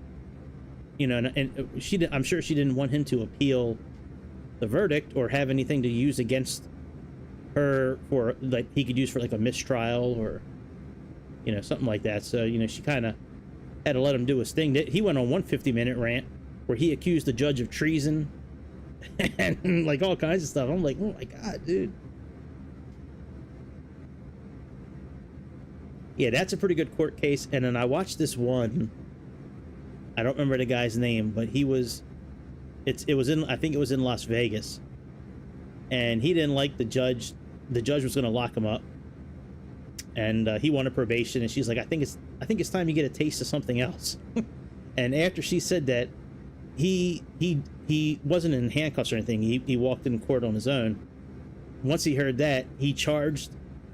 you know, and I'm sure she didn't want him to appeal the verdict or have anything to use against her for, like, he could use for like a mistrial or, you know, something like that. So, you know, she kind of had to let him do his thing. He went on one 50-minute rant where he accused the judge of treason and like all kinds of stuff. I'm like, oh my God, dude. Yeah, that's a pretty good court case. And then I watched this one. I don't remember the guy's name, but he was, it was in, I think it was in Las Vegas. And he didn't like the judge. The judge was going to lock him up. And he wanted probation. And she's like, I think it's time you get a taste of something else. And after she said that, he wasn't in handcuffs or anything. He walked in court on his own. Once he heard that, he charged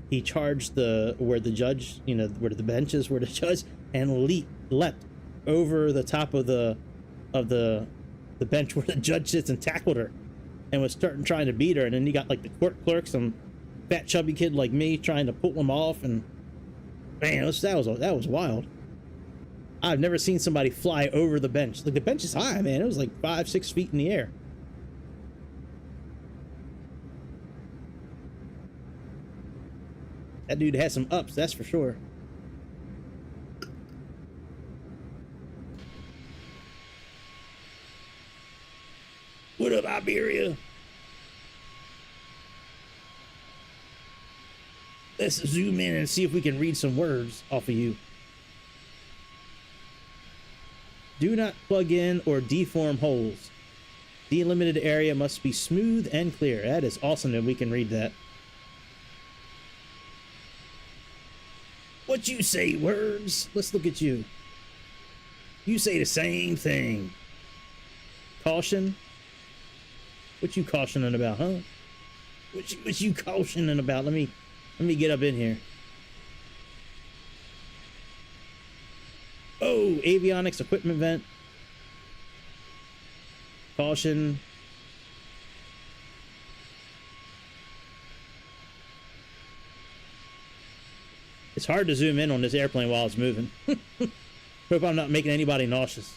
the where the judge, you know, where the bench is, where the judge, and leapt over the top of the bench where the judge sits and tackled her, and was trying to beat her. And then you got like the court clerk, some fat chubby kid like me, trying to pull him off. And man, that was wild. I've never seen somebody fly over the bench. Like, the bench is high, man. It was like 5-6 feet in the air. That dude has some ups, that's for sure. What up, Iberia? Let's zoom in and see if we can read some words off of you. Do not plug in or deform holes. Delimited area must be smooth and clear. That is awesome that we can read that. What you say, words? Let's look at you. You say the same thing. Caution? What you cautioning about, huh? What you cautioning about? Let me get up in here. Oh, avionics equipment vent. Caution. It's hard to zoom in on this airplane while it's moving. Hope I'm not making anybody nauseous.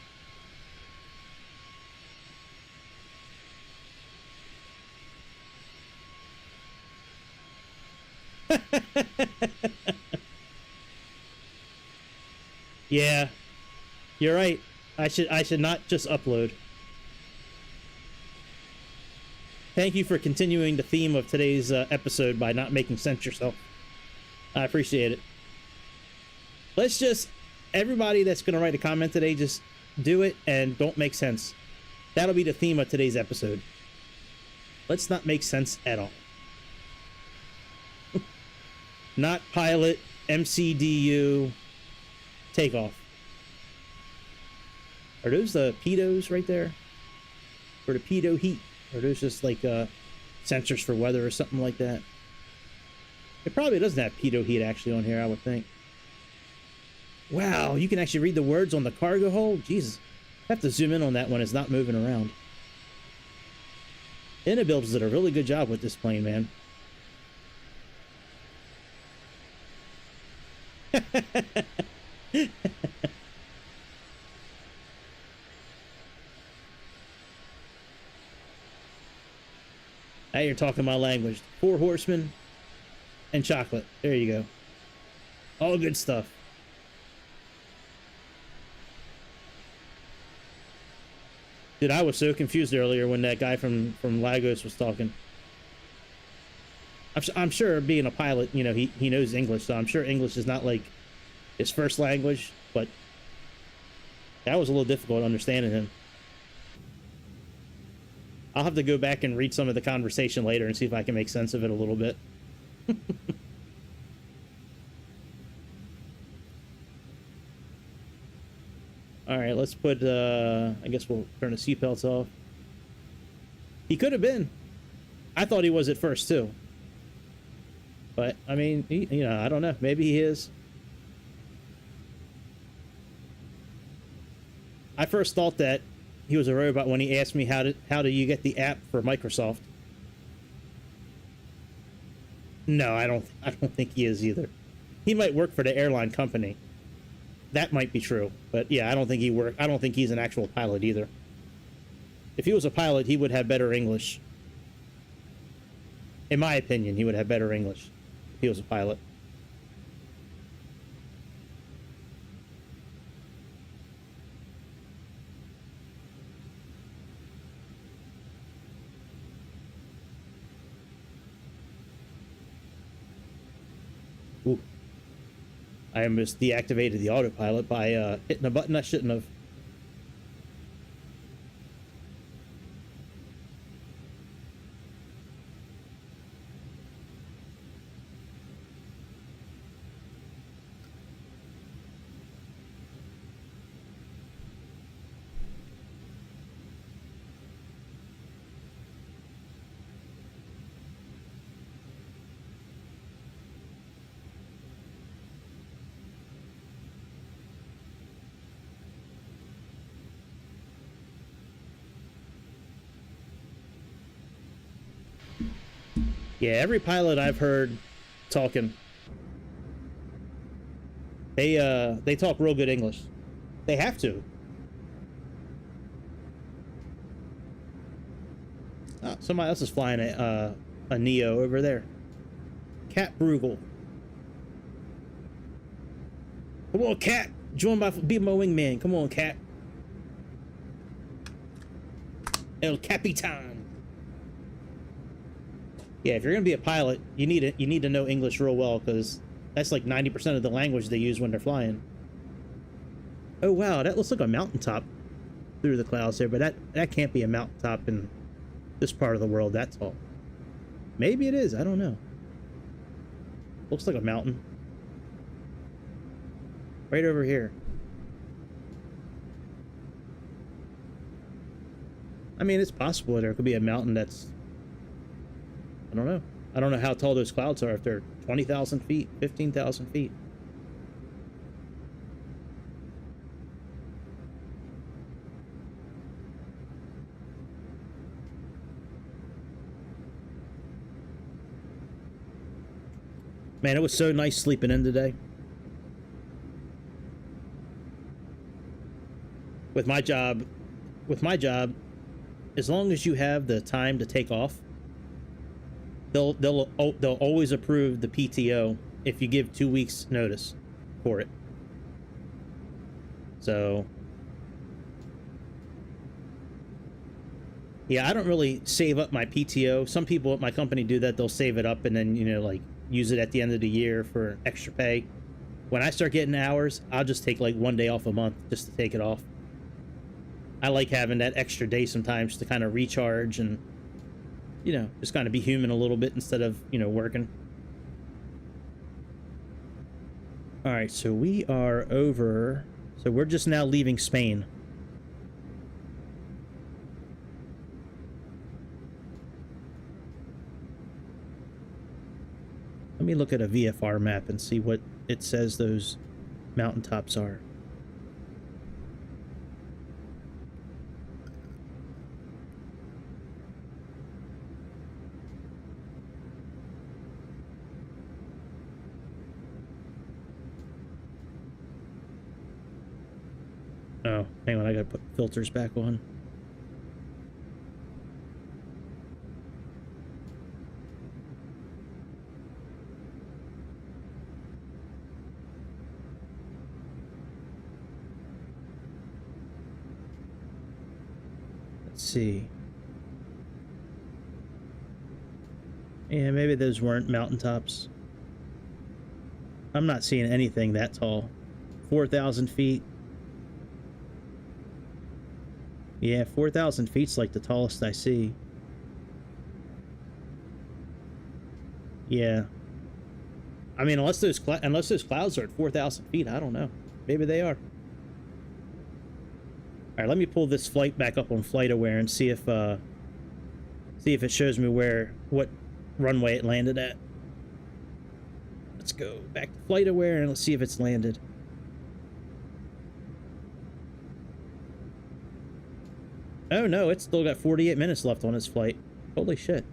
Yeah, you're right. I should not just upload. Thank you for continuing the theme of today's episode by not making sense yourself. I appreciate it. Let's just, everybody that's going to write a comment today, just do it and don't make sense. That'll be the theme of today's episode. Let's not make sense at all. Not pilot, MCDU, takeoff. Are those the pitos right there? For the pitot heat? Or are those just like sensors for weather or something like that? It probably doesn't have pitot heat actually on here, I would think. Wow, you can actually read the words on the cargo hold? Jesus. I have to zoom in on that when it's not moving around. INIBUILDS did a really good job with this plane, man. Now you're talking my language. 4 horsemen and chocolate. There you go. All good stuff. Dude, I was so confused earlier when that guy from Lagos was talking. I'm sure being a pilot, you know, he knows English, so I'm sure English is not like his first language, but that was a little difficult understanding him. I'll have to go back and read some of the conversation later and see if I can make sense of it a little bit. All right, let's put, I guess we'll turn the seatbelts off. He could have been. I thought he was at first, too. But, I mean, you know, I don't know. Maybe he is. I first thought that he was a robot when he asked me how do you get the app for Microsoft. No, I don't think he is either. He might work for the airline company. That might be true, but yeah, I don't think he's an actual pilot either. If he was a pilot, he would have better English. In my opinion, he would have better English if he was a pilot. Ooh. I almost deactivated the autopilot by hitting a button I shouldn't have. Yeah, every pilot I've heard talking, they talk real good English. They have to. Oh, somebody else is flying a Neo over there. Cat Bruegel. Come on, Cat. Be my wingman. Come on, Cat. El Capitan. Yeah, if you're gonna be a pilot, you need to know English real well, because that's like 90% of the language they use when they're flying. Oh wow, that looks like a mountaintop through the clouds there, but that can't be a mountaintop in this part of the world that tall. Maybe it is, I don't know. Looks like a mountain. Right over here. I mean, it's possible there could be a mountain that's... I don't know. I don't know how tall those clouds are, if they're 20,000 feet, 15,000 feet. Man, it was so nice sleeping in today. With my job, as long as you have the time to take off, they'll always approve the PTO if you give 2 weeks notice for it. So yeah, I don't really save up my PTO. Some people at my company do that. They'll save it up and then, you know, like use it at the end of the year for extra pay. When I start getting hours, I'll just take like 1 day off a month just to take it off. I like having that extra day sometimes to kind of recharge and, you know, just kind of be human a little bit instead of, you know, working. All right, so we are over. So we're just now leaving Spain. Let me look at a VFR map and see what it says those mountaintops are. Oh, hang on, I gotta put filters back on. Let's see. Yeah, maybe those weren't mountaintops. I'm not seeing anything that tall. 4,000 feet. Yeah, 4,000 feet's like the tallest I see. Yeah. I mean, unless those clouds are at 4,000 feet, I don't know. Maybe they are. All right, let me pull this flight back up on FlightAware and see if it shows me what runway it landed at. Let's go back to FlightAware and let's see if it's landed. Oh no, it's still got 48 minutes left on its flight. Holy shit.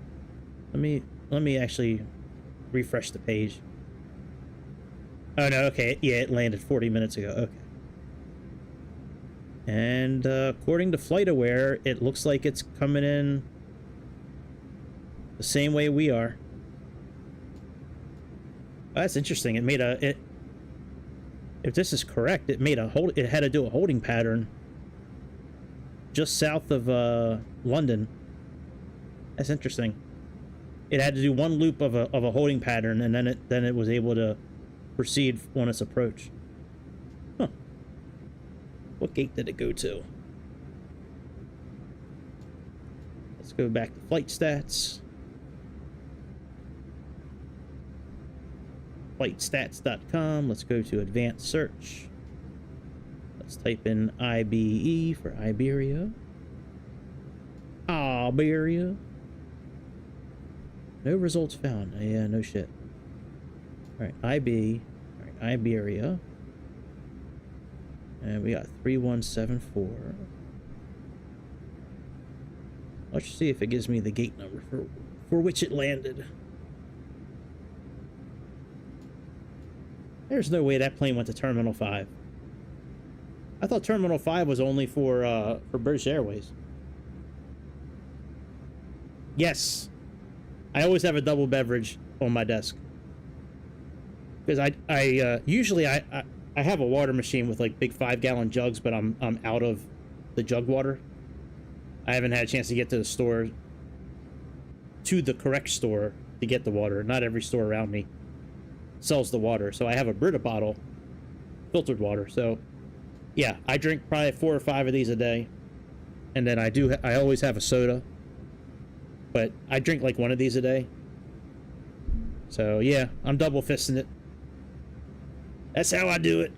Let me actually refresh the page. Oh no, okay. Yeah, it landed 40 minutes ago. Okay. And according to FlightAware, it looks like it's coming in the same way we are. Oh, that's interesting. It made if this is correct, it had to do a holding pattern just south of London. That's interesting. It had to do one loop of a holding pattern, and then it was able to proceed on its approach. Huh. What gate did it go to? Let's go back to flight stats. Flightstats.com. Let's go to advanced search. Let's type in IBE for Iberia. Iberia. No results found. Yeah, no shit. Alright, IB. Alright, Iberia. And we got 3174. Let's see if it gives me the gate number for which it landed. There's no way that plane went to Terminal 5. I thought Terminal 5 was only for British Airways. Yes. I always have a double beverage on my desk. Because I usually I have a water machine with like big 5-gallon jugs, but I'm out of the jug water. I haven't had a chance to get to the store, to the correct store to get the water. Not every store around me sells the water, so I have a Brita bottle, filtered water. So yeah, I drink probably 4 or 5 of these a day, and then I always have a soda, but I drink like 1 of these a day. So yeah, I'm double fisting it. That's how I do it.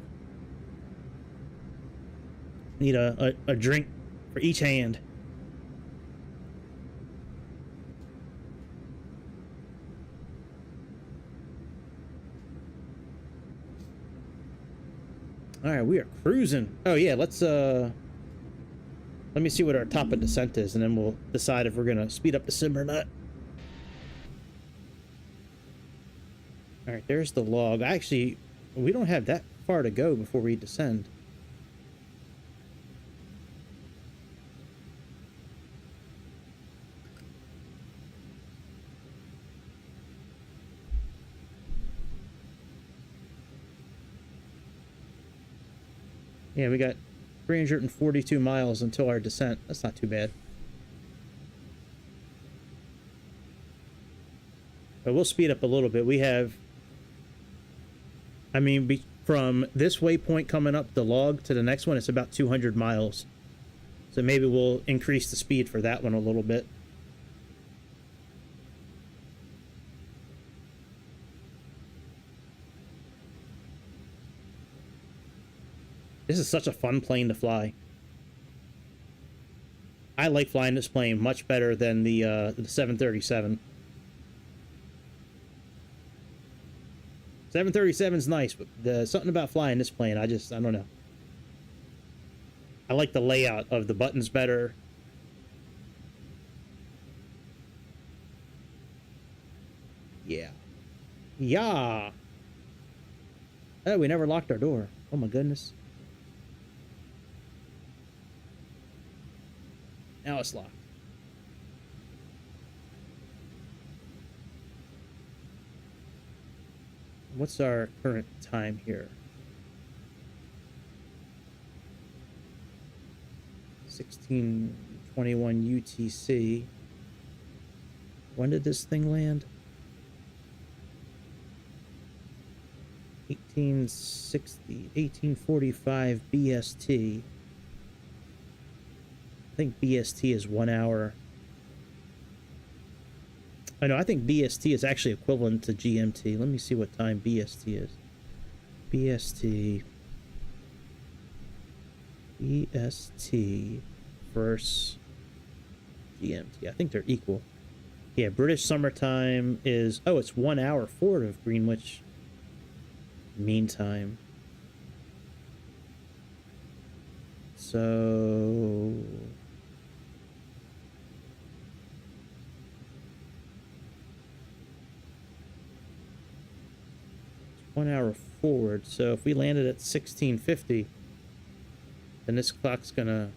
Need a drink for each hand. All right, we are cruising. Oh yeah, let me see what our top of descent is, and then we'll decide if we're gonna speed up the sim or not. All right, there's the log. Actually, we don't have that far to go before we descend. Yeah, we got 342 miles until our descent. That's not too bad. But we'll speed up a little bit. We have, I mean, from this waypoint coming up the log to the next one, it's about 200 miles. So maybe we'll increase the speed for that one a little bit. This is such a fun plane to fly. I like flying this plane much better than the 737. 737's nice, but something about flying this plane, I don't know. I like the layout of the buttons better. Yeah. Yeah. Oh, we never locked our door. Oh my goodness. Now it's locked. What's our current time here? 16:21 UTC. When did this thing land? 1860, 1845 BST. I think BST is 1 hour. I know, I think BST is actually equivalent to GMT. Let me see what time BST is. BST versus GMT. I think they're equal. Yeah, British summertime is... Oh, it's 1 hour forward of Greenwich Mean Time. So... 1 hour forward. So if we landed at 1650, then this clock's gonna...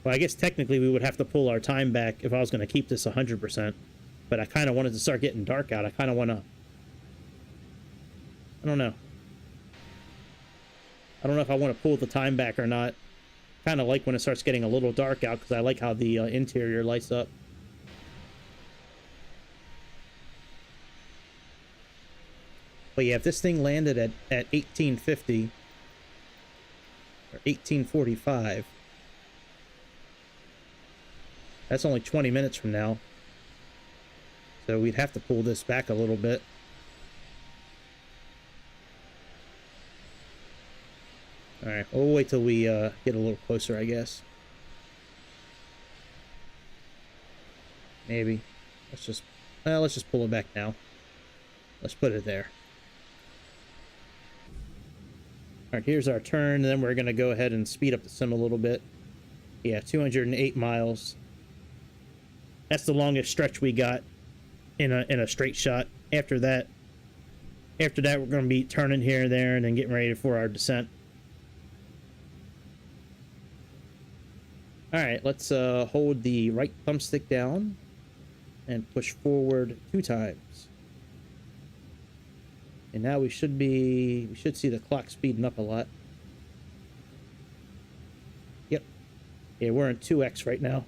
Well, I guess technically we would have to pull our time back if I was gonna keep this 100%. But I kind of wanted to start getting dark out. I kind of want to... I don't know. I don't know if I want to pull the time back or not. Kind of like when it starts getting a little dark out, because I like how the interior lights up. But yeah, if this thing landed at 1850 or 1845, that's only 20 minutes from now. So we'd have to pull this back a little bit. All right, we'll wait till we get a little closer, I guess. Maybe. Let's just pull it back now. Let's put it there. All right, here's our turn, and then we're going to go ahead and speed up the sim a little bit. Yeah, 208 miles. That's the longest stretch we got in a straight shot. After that, we're going to be turning here and there and then getting ready for our descent. All right, let's hold the right thumbstick down and push forward 2 times. And now we should see the clock speeding up a lot. Yep. Yeah, we're in 2x right now.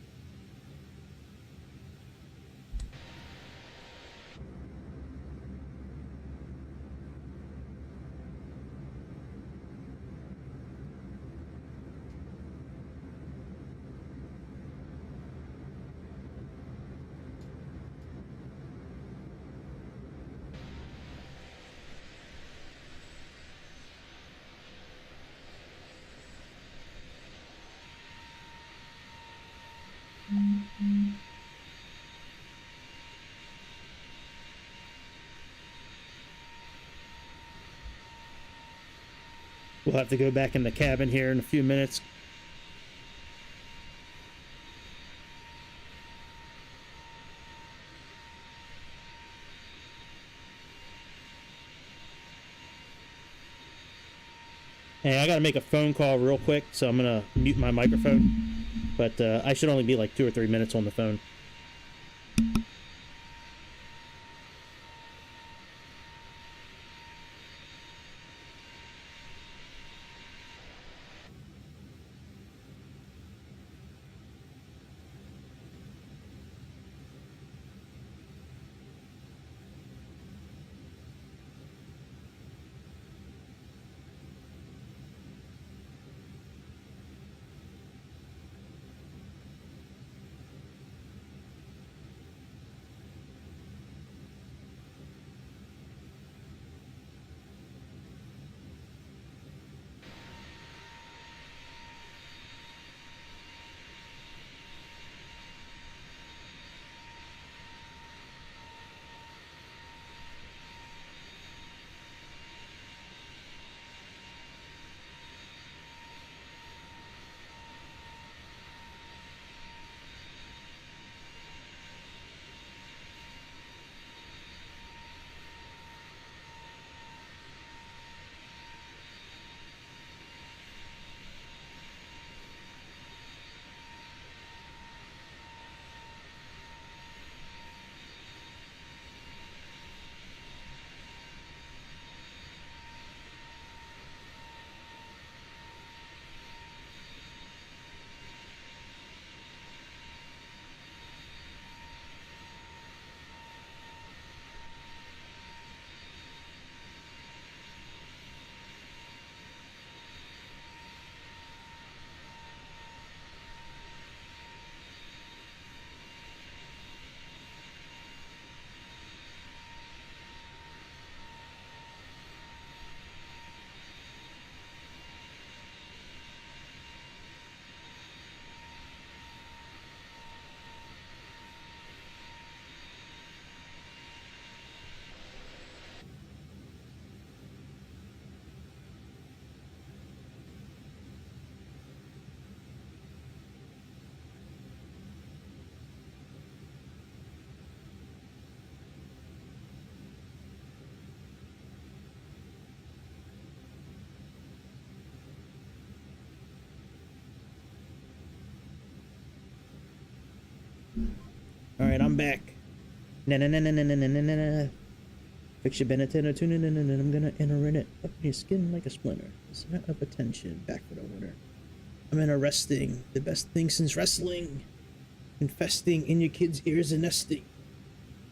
We'll have to go back in the cabin here in a few minutes. Hey, I gotta make a phone call real quick, so I'm gonna mute my microphone. But I should only be like 2 or 3 minutes on the phone. All right, I'm back. Na na na na na na na na na. Fix your Benetton tuna, and I'm gonna enter in it up in your skin like a splinter. It's not up attention, back for the winner. I'm interesting, the best thing since wrestling. Infesting in your kids' ears and nesting.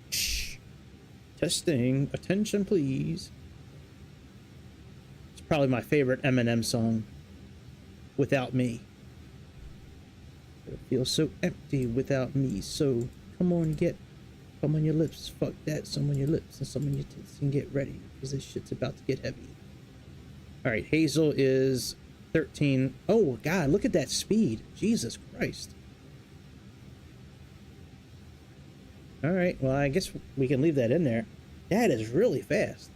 Shh. Testing, attention please. probably my favorite Eminem song. Without Me. It feels so empty without me. So come on, come on your lips. Fuck that. Some on your lips and some on your tits and get ready because this shit's about to get heavy. All right, Hazel is 13. Oh God, look at that speed. Jesus Christ. All right, well, I guess we can leave that in there. That is really fast.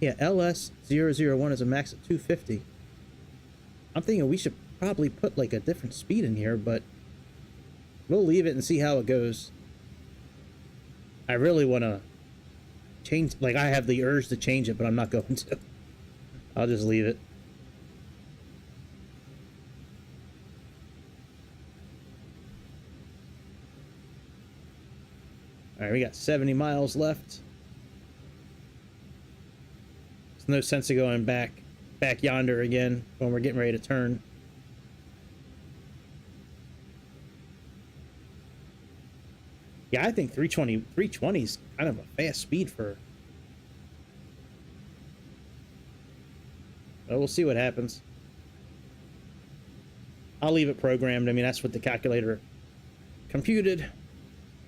Yeah, LS001 is a max of 250. I'm thinking we should probably put like a different speed in here, but we'll leave it and see how it goes. I really want to change, like I have the urge to change it, but I'm not going to. I'll just leave it. All right, we got 70 miles left. There's no sense of going back yonder again when we're getting ready to turn. Yeah, I think 320 is kind of a fast speed for. Well, we'll see what happens. I'll leave it programmed. I mean, that's what the calculator computed.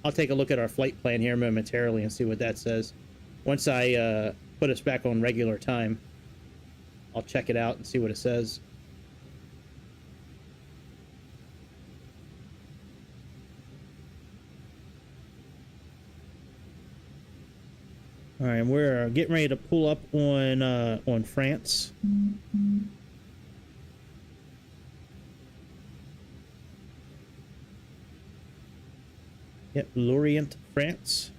I'll take a look at our flight plan here momentarily and see what that says. Once I put us back on regular time, I'll check it out and see what it says. All right, we're getting ready to pull up on France. Yep, Lorient, France.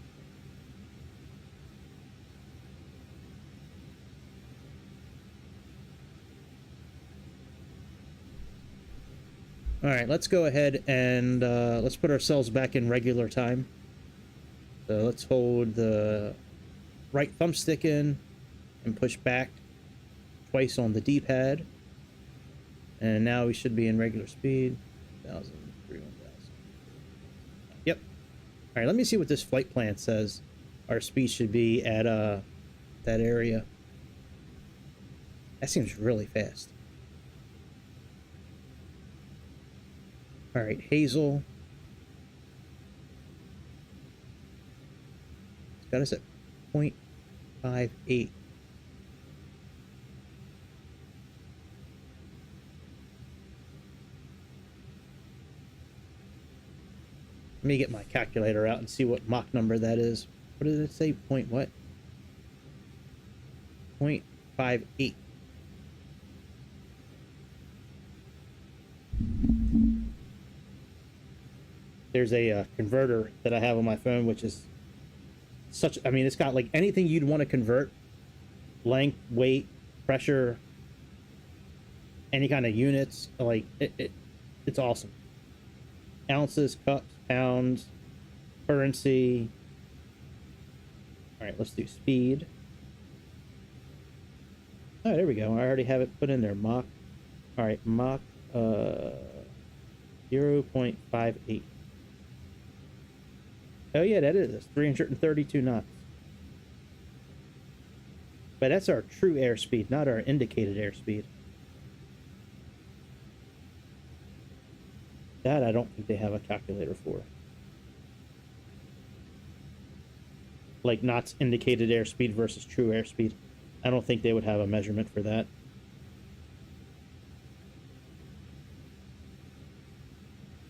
All right, let's go ahead and let's put ourselves back in regular time. So let's hold the right thumbstick in and push back twice on the D-pad. And now we should be in regular speed. 1,000, 3, 1,000. Yep. All right, let me see what this flight plan says. Our speed should be at that area. That seems really fast. All right, Hazel. It's got us at 0.58. Let me get my calculator out and see what Mach number that is. What did it say? Point what? 0.58. There's a converter that I have on my phone, which is such, I mean, it's got like anything you'd want to convert: length, weight, pressure, any kind of units. Like it's awesome. Ounces, cups, pounds, currency. All right, let's do speed. Oh, there we go. I already have it put in there. Mach. All right, Mach 0.58. Oh yeah, that is 332 knots. But that's our true airspeed, not our indicated airspeed. That I don't think they have a calculator for. Like knots indicated airspeed versus true airspeed. I don't think they would have a measurement for that.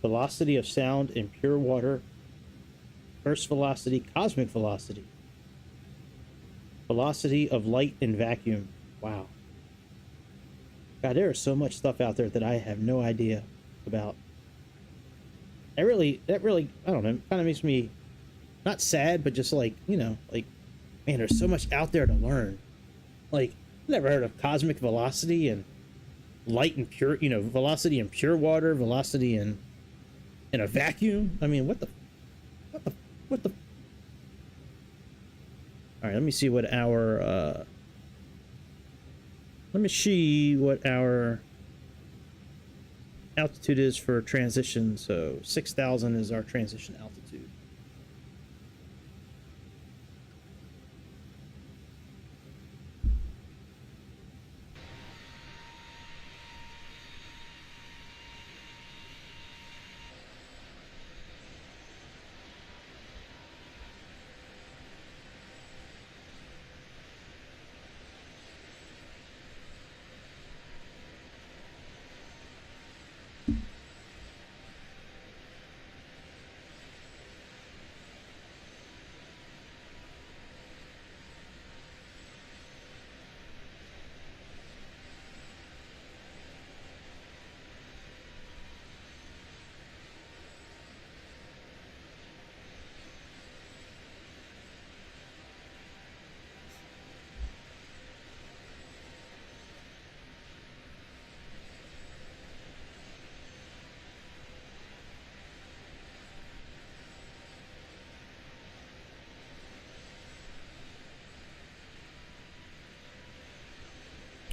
Velocity of sound in pure water. Burst velocity, cosmic velocity. Velocity of light in vacuum. Wow. God, there is so much stuff out there that I have no idea about. That really, I don't know, kind of makes me not sad, but just like, you know, like, man, there's so much out there to learn. Like, never heard of cosmic velocity and light and pure, you know, velocity in pure water, velocity in a vacuum. I mean, what the. All right, let me see what our altitude is for transition. So 6,000 is our transition altitude.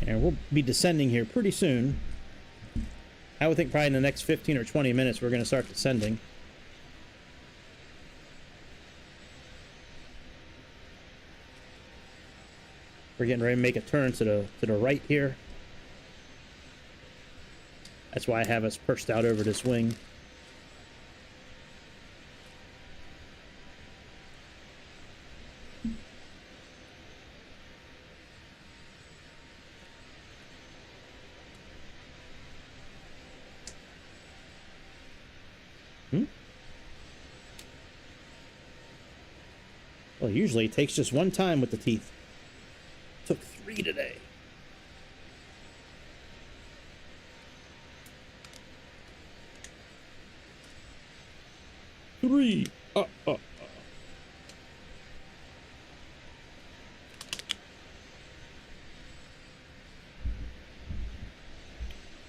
And we'll be descending here pretty soon. I would think probably in the next 15 or 20 minutes we're going to start descending. We're getting ready to make a turn to the right here. That's why I have us perched out over this wing. Well, usually it takes just one time with the teeth. Took 3 today. Three.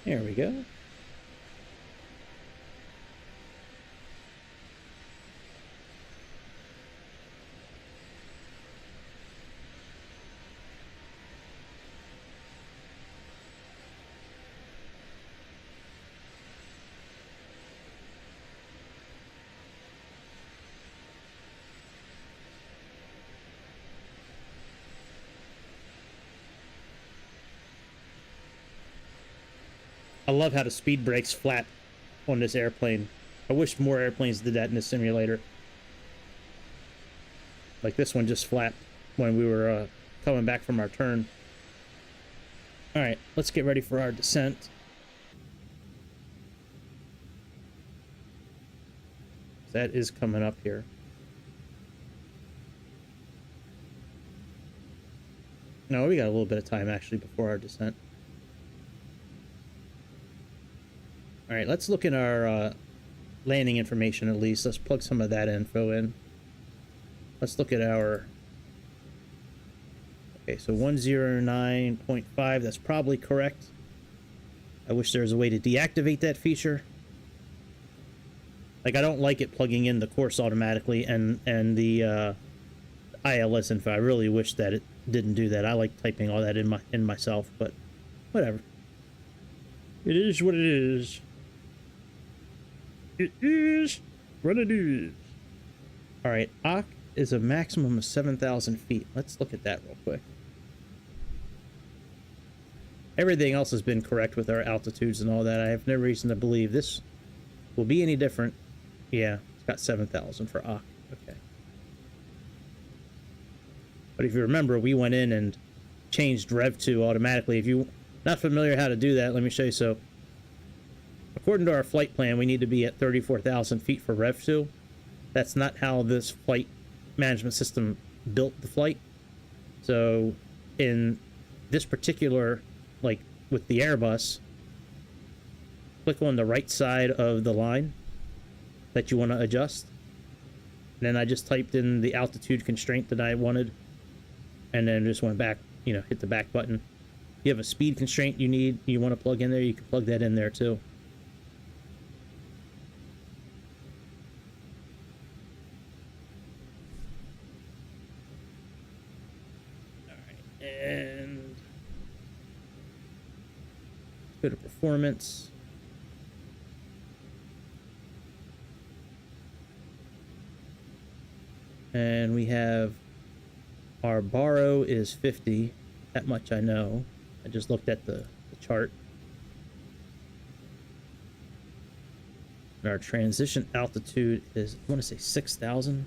There we go. I love how the speed brakes flat on this airplane. I wish more airplanes did that in the simulator. Like this one just flapped when we were coming back from our turn. Alright, let's get ready for our descent. That is coming up here. No, we got a little bit of time actually before our descent. All right, let's look at our landing information at least. Let's plug some of that info in. Let's look at our... Okay, so 109.5, that's probably correct. I wish there was a way to deactivate that feature. Like, I don't like it plugging in the course automatically and the ILS info. I really wish that it didn't do that. I like typing all that in myself, but whatever. It is what it is. It is what it is. All right, OC is a maximum of 7,000 feet. Let's look at that real quick. Everything else has been correct with our altitudes and all that. I have no reason to believe this will be any different. Yeah, it's got 7,000 for OC. Okay. But if you remember, we went in and changed Rev 2 automatically. If you're not familiar how to do that, let me show you. So, according to our flight plan, we need to be at 34,000 feet for Rev 2. That's not how this flight management system built the flight. So, in this particular, like with the Airbus, click on the right side of the line that you want to adjust. And then I just typed in the altitude constraint that I wanted, and then just went back, you know, hit the back button. If you have a speed constraint you want to plug in there, you can plug that in there too. And go to performance. And we have our borrow is 50. That much I know. I just looked at the chart. And our transition altitude is, I want to say 6,000.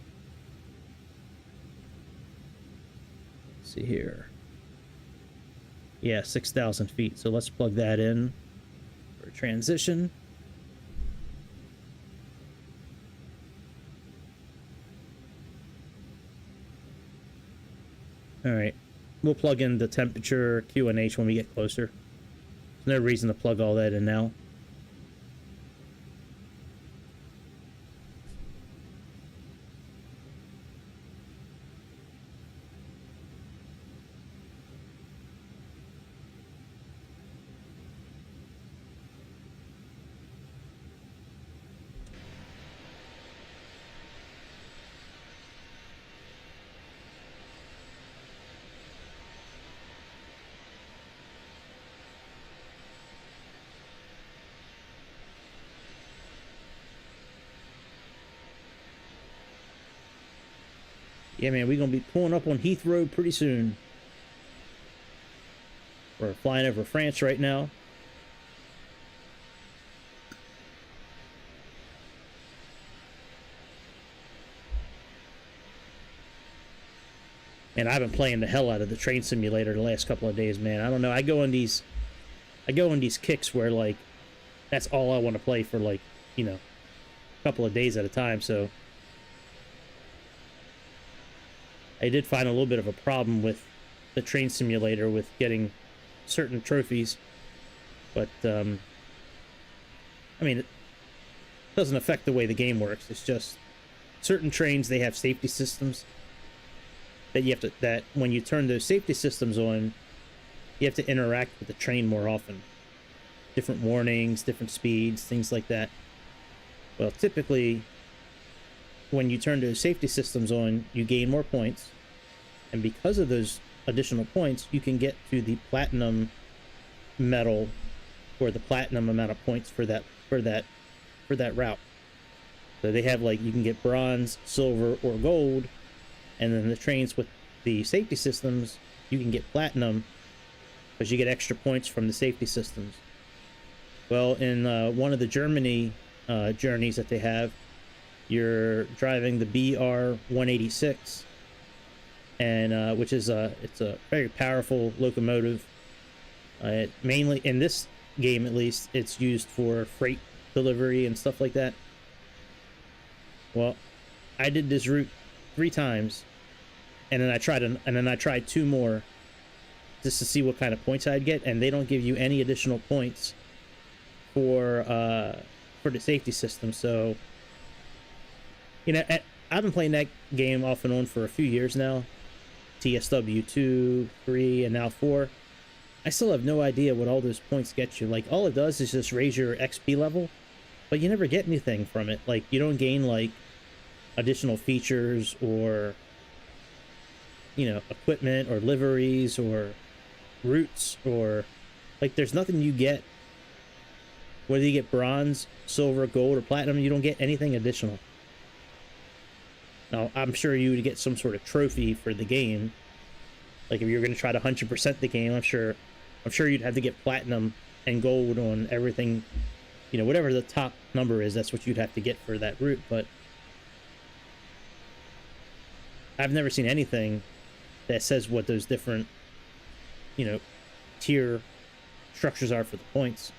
See here. Yeah, 6,000 feet. So let's plug that in for transition. All right, we'll plug in the temperature, QNH when we get closer. There's no reason to plug all that in now. Yeah, man, we're gonna be pulling up on Heathrow pretty soon. We're flying over France right now. And I've been playing the hell out of the train simulator the last couple of days, man. I don't know. I go on these kicks where, like, that's all I want to play for, like, you know, a couple of days at a time. So I did find a little bit of a problem with the train simulator with getting certain trophies, but I mean, it doesn't affect the way the game works. It's just certain trains, they have safety systems that you have to, that when you turn those safety systems on, you have to interact with the train more often. Different warnings, different speeds, things like that. Well, typically, when you turn those safety systems on, you gain more points, and because of those additional points, you can get to the platinum medal, or the platinum amount of points for that route. So they have, like, you can get bronze, silver, or gold, and then the trains with the safety systems, you can get platinum because you get extra points from the safety systems. Well, in one of the Germany journeys that they have, you're driving the BR-186, and which is it's a very powerful locomotive. Mainly in this game, at least, it's used for freight delivery and stuff like that. Well, I did this route 3 times, and then I tried 2 more just to see what kind of points I'd get, and they don't give you any additional points for the safety system. So, you know, I've been playing that game off and on for a few years now. TSW 2, 3, and now 4. I still have no idea what all those points get you. Like, all it does is just raise your XP level, but you never get anything from it. Like, you don't gain, like, additional features or, you know, equipment or liveries or routes, or, like, there's nothing you get. Whether you get bronze, silver, gold, or platinum, you don't get anything additional. Now, I'm sure you would get some sort of trophy for the game. Like, if you're going to try to 100% the game, I'm sure you'd have to get platinum and gold on everything. You know, whatever the top number is, that's what you'd have to get for that route. But I've never seen anything that says what those different, you know, tier structures are for the points.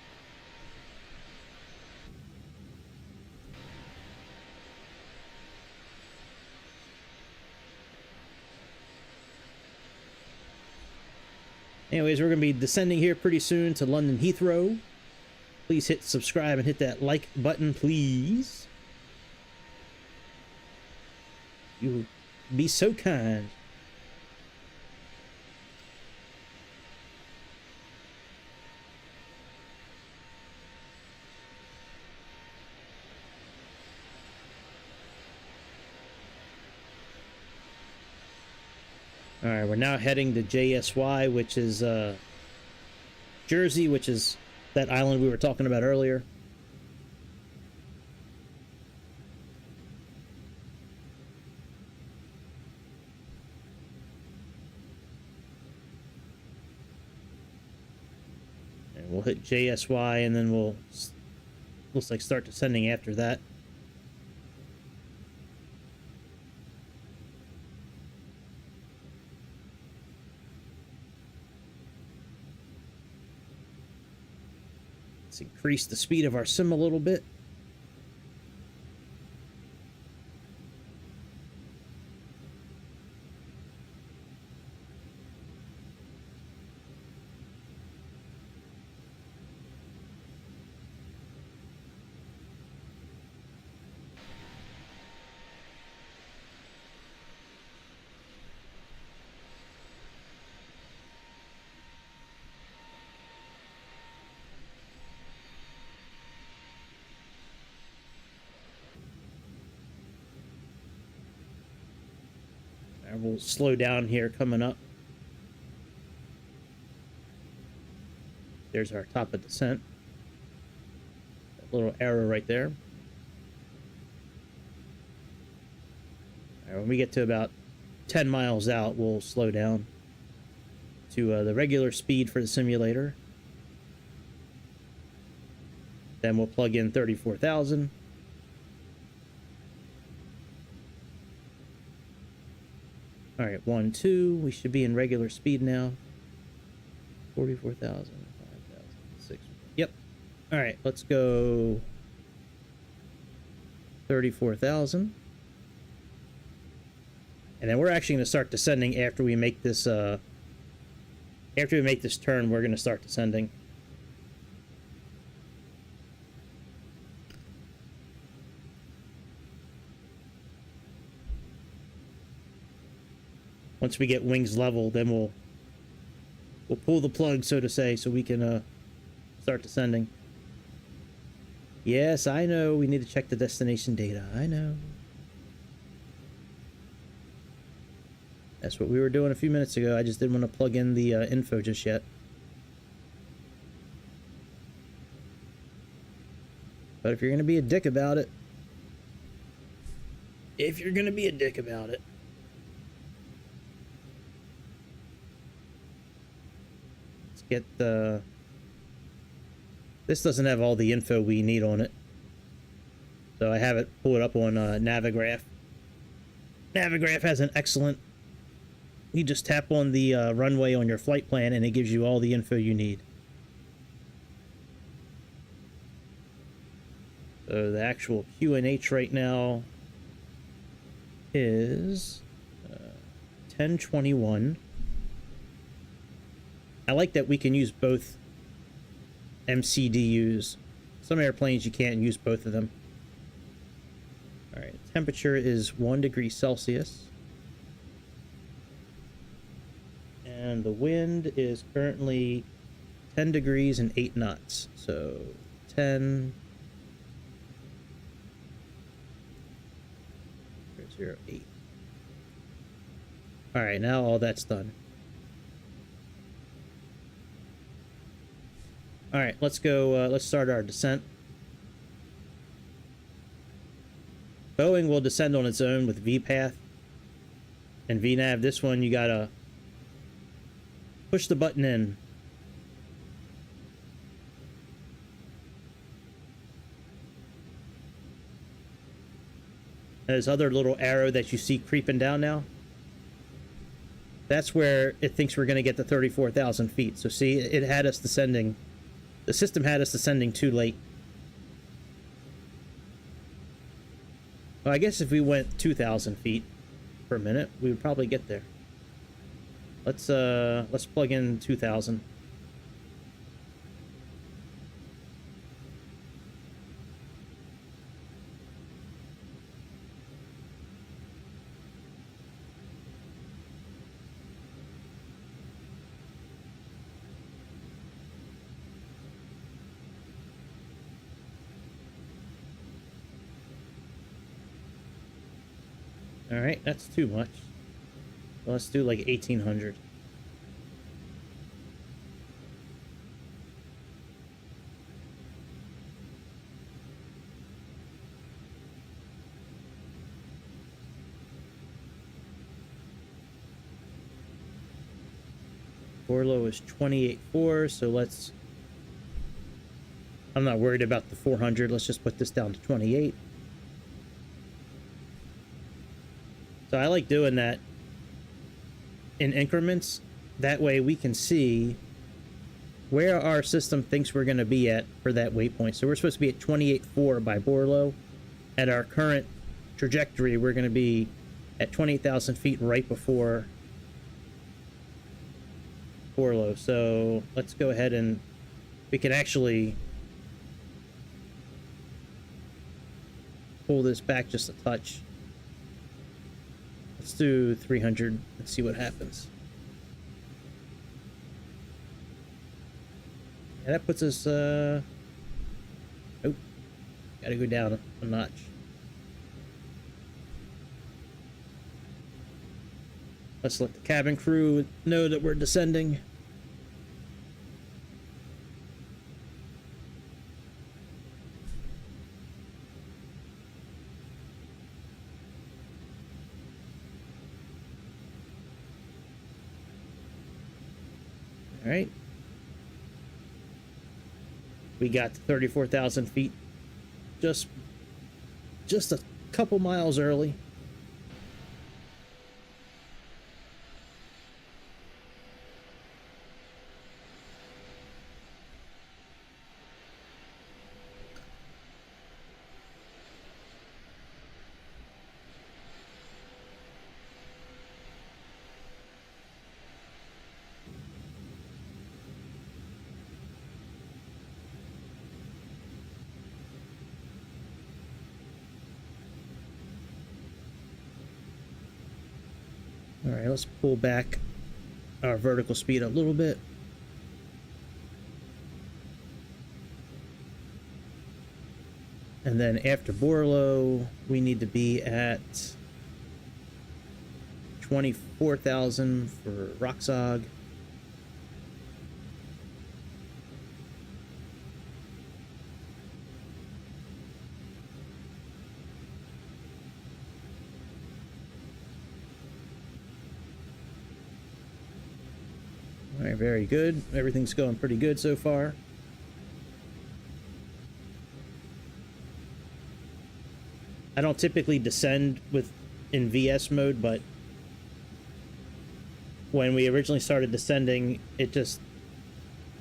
Anyways, we're going to be descending here pretty soon to London Heathrow. Please hit subscribe and hit that like button, please. You would be so kind. Alright, we're now heading to JSY, which is Jersey, which is that island we were talking about earlier. And we'll hit JSY, and then we'll, looks like, start descending after that. Increase the speed of our sim a little bit. We'll slow down here coming up. There's our top of descent. That little arrow right there. All right, when we get to about 10 miles out, we'll slow down to the regular speed for the simulator. Then we'll plug in 34,000. All right, 1, 2. We should be in regular speed now. 44,000, 5,000, 6. Yep. All right, let's go 34,000. And then we're actually going to start descending after we make this turn. We're going to start descending. Once we get wings level, then we'll pull the plug, so to say, so we can start descending. Yes, I know we need to check the destination data. I know. That's what we were doing a few minutes ago. I just didn't want to plug in the info just yet. But if you're going to be a dick about it, let's get the... This doesn't have all the info we need on it. So I have it pulled up on Navigraph. Navigraph has an excellent... You just tap on the runway on your flight plan and it gives you all the info you need. So the actual QNH right now is 1021. I like that we can use both MCDUs. Some airplanes you can't use both of them. All right, temperature is 1 degree Celsius. And the wind is currently 10 degrees and 8 knots. So 10... 08. All right, now all that's done. All right, let's go. Let's start our descent. Boeing will descend on its own with VPath and VNav. This one, you gotta push the button in. This other little arrow that you see creeping down now, that's where it thinks we're going to get to 34,000 feet. So see, it had us descending. The system had us descending too late. Well, I guess if we went 2,000 feet per minute, we would probably get there. Let's plug in 2,000. All right, that's too much. Well, let's do like 1,800. Borlow is 28.4, so let's... I'm not worried about the 400. Let's just put this down to 28. So I like doing that in increments. That way we can see where our system thinks we're going to be at for that waypoint. So we're supposed to be at 28.4 by Borlow. At our current trajectory, we're going to be at 28,000 feet right before Borlow. So let's go ahead and we can actually pull this back just a touch. Let's do 300 and see what happens. Yeah, that puts us, oh, gotta go down a notch. Let's let the cabin crew know that we're descending. right. We got to 34,000 feet just a couple miles early. All right, let's pull back our vertical speed a little bit. And then after Borlo, we need to be at 24,000 for Roxog. All right, very good. Everything's going pretty good so far. I don't typically descend in VS mode, but when we originally started descending, we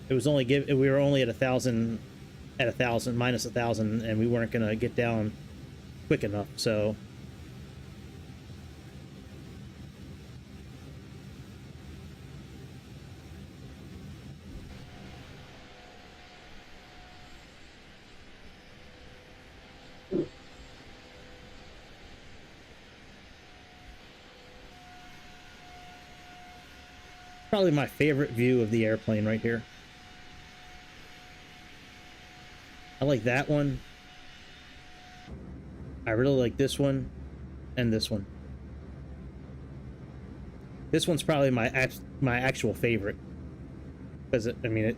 were only at 1,000, minus 1,000, and we weren't gonna get down quick enough, so. Probably my favorite view of the airplane right here. I like that one. I really like this one and this one. This one's probably my actual favorite, because I mean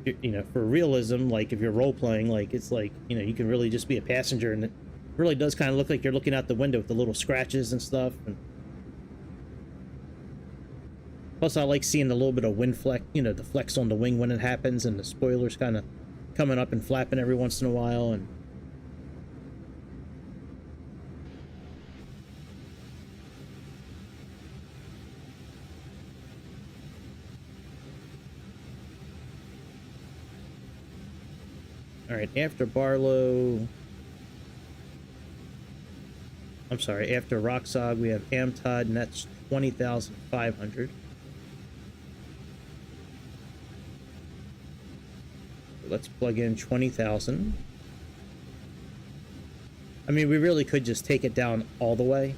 you know, for realism, like if you're role playing, like it's like, you know, you can really just be a passenger, and it really does kind of look like you're looking out the window with the little scratches and stuff. And plus, I like seeing the little bit of wind flex, you know, the flex on the wing when it happens, and the spoilers kind of coming up and flapping every once in a while. And all right, after Barlow, I'm sorry, after Roxog, we have Amtod, and that's 20,500. Let's plug in 20,000. I mean, we really could just take it down all the way,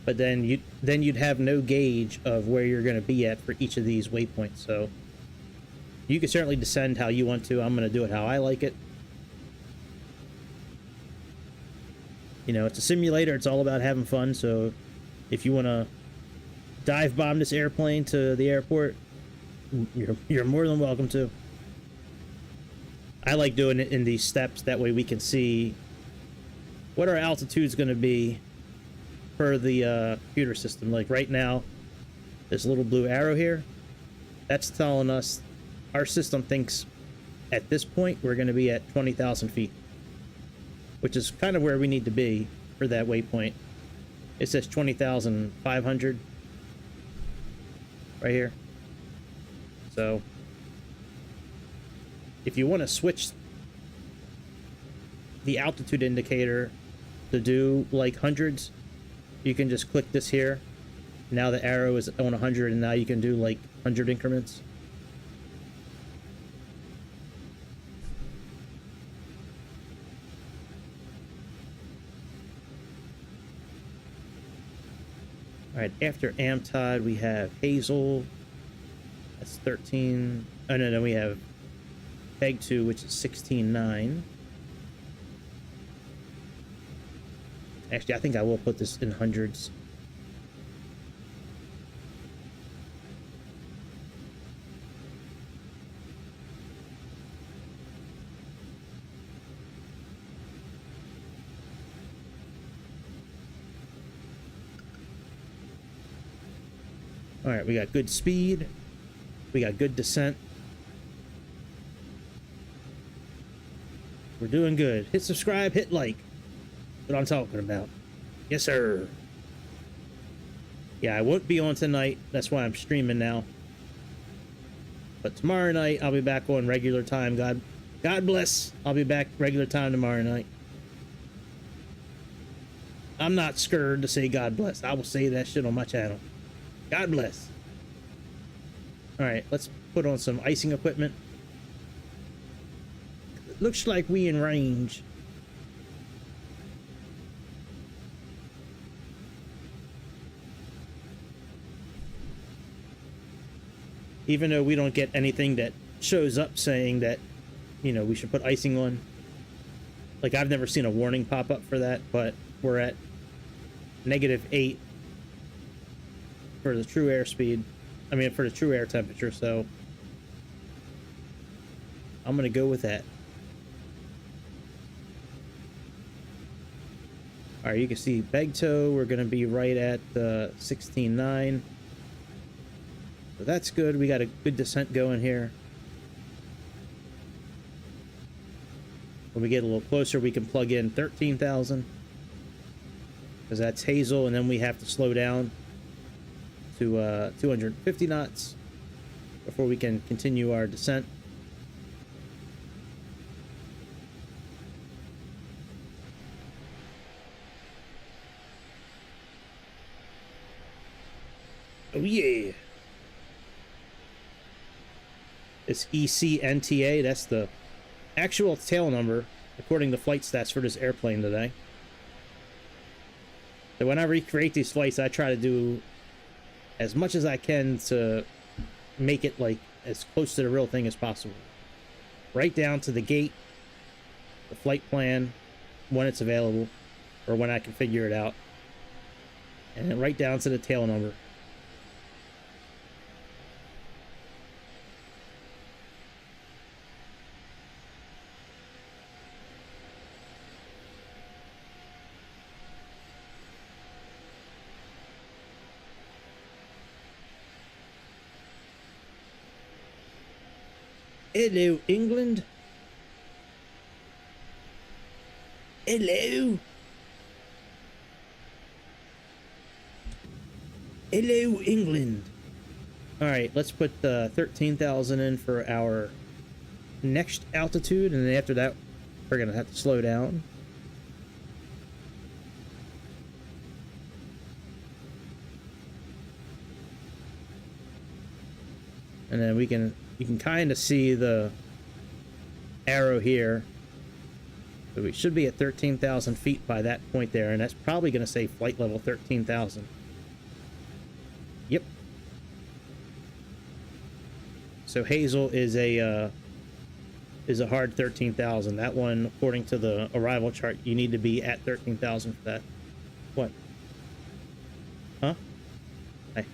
but then you'd have no gauge of where you're going to be at for each of these waypoints. So you can certainly descend how you want to. I'm going to do it how I like it. You know, it's a simulator. It's all about having fun. So if you want to dive bomb this airplane to the airport, you're more than welcome to. I like doing it in these steps. That way we can see what our altitude's going to be per the computer system. Like right now, this little blue arrow here, that's telling us our system thinks at this point we're going to be at 20,000 feet, which is kind of where we need to be for that waypoint. It says 20,500 right here. So if you want to switch the altitude indicator to do like hundreds, you can just click this here. Now the arrow is on 100, and now you can do like 100 increments. All right, after Amtod, we have Hazel. That's 13. Oh, no, we have Peg 2, which is 16.9. Actually, I think I will put this in hundreds. All right, we got good speed. We got good descent. We're doing good. Hit subscribe, hit like. That's what I'm talking about. Yes, sir. Yeah, I won't be on tonight. That's why I'm streaming now. But tomorrow night, I'll be back on regular time. God bless. I'll be back regular time tomorrow night. I'm not scared to say God bless. I will say that shit on my channel. God bless. Alright, let's put on some icing equipment. Looks like we in range. Even though we don't get anything that shows up saying that, you know, we should put icing on. Like, I've never seen a warning pop up for that, but we're at -8 for the true airspeed. I mean, for the true air temperature, so I'm gonna go with that. Alright, you can see beg tow, we're gonna be right at 16.9. So that's good. We got a good descent going here. When we get a little closer, we can plug in 13,000. Because that's Hazel, and then we have to slow down to 250 knots before we can continue our descent. Oh yeah. It's ECNTA, that's the actual tail number according to flight stats for this airplane today. So when I recreate these flights, I try to do as much as I can to make it like as close to the real thing as possible. Right down to the gate, the flight plan, when it's available, or when I can figure it out. And then right down to the tail number. Hello, England. Hello. Hello, England. All right, let's put 13,000 in for our next altitude, and then after that, we're gonna have to slow down. And then you can kind of see the arrow here. So we should be at 13,000 feet by that point there, and that's probably going to say flight level 13,000. Yep. So Hazel is a hard 13,000. That one, according to the arrival chart, you need to be at 13,000 for that. What? Huh? Hey.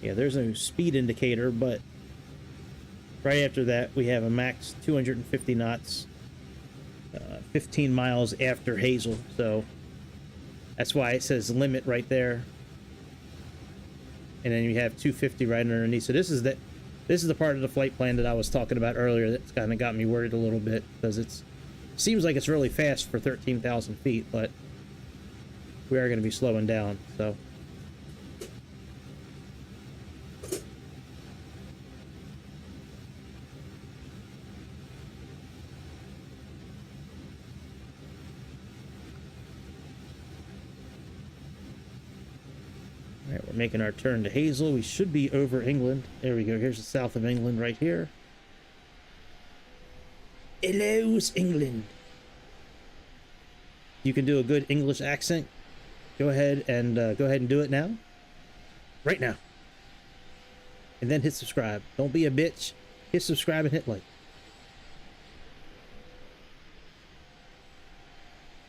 Yeah, there's no speed indicator, but right after that, we have a max 250 knots, 15 miles after Hazel, so that's why it says limit right there. And then you have 250 right underneath. So this is the part of the flight plan that I was talking about earlier that's kind of got me worried a little bit, because it seems like it's really fast for 13,000 feet, but we are going to be slowing down, so. Alright, we're making our turn to Hazel. We should be over England. There we go. Here's the south of England right here. Hello's England. You can do a good English accent. Go ahead and do it now. Right now. And then hit subscribe. Don't be a bitch. Hit subscribe and hit like.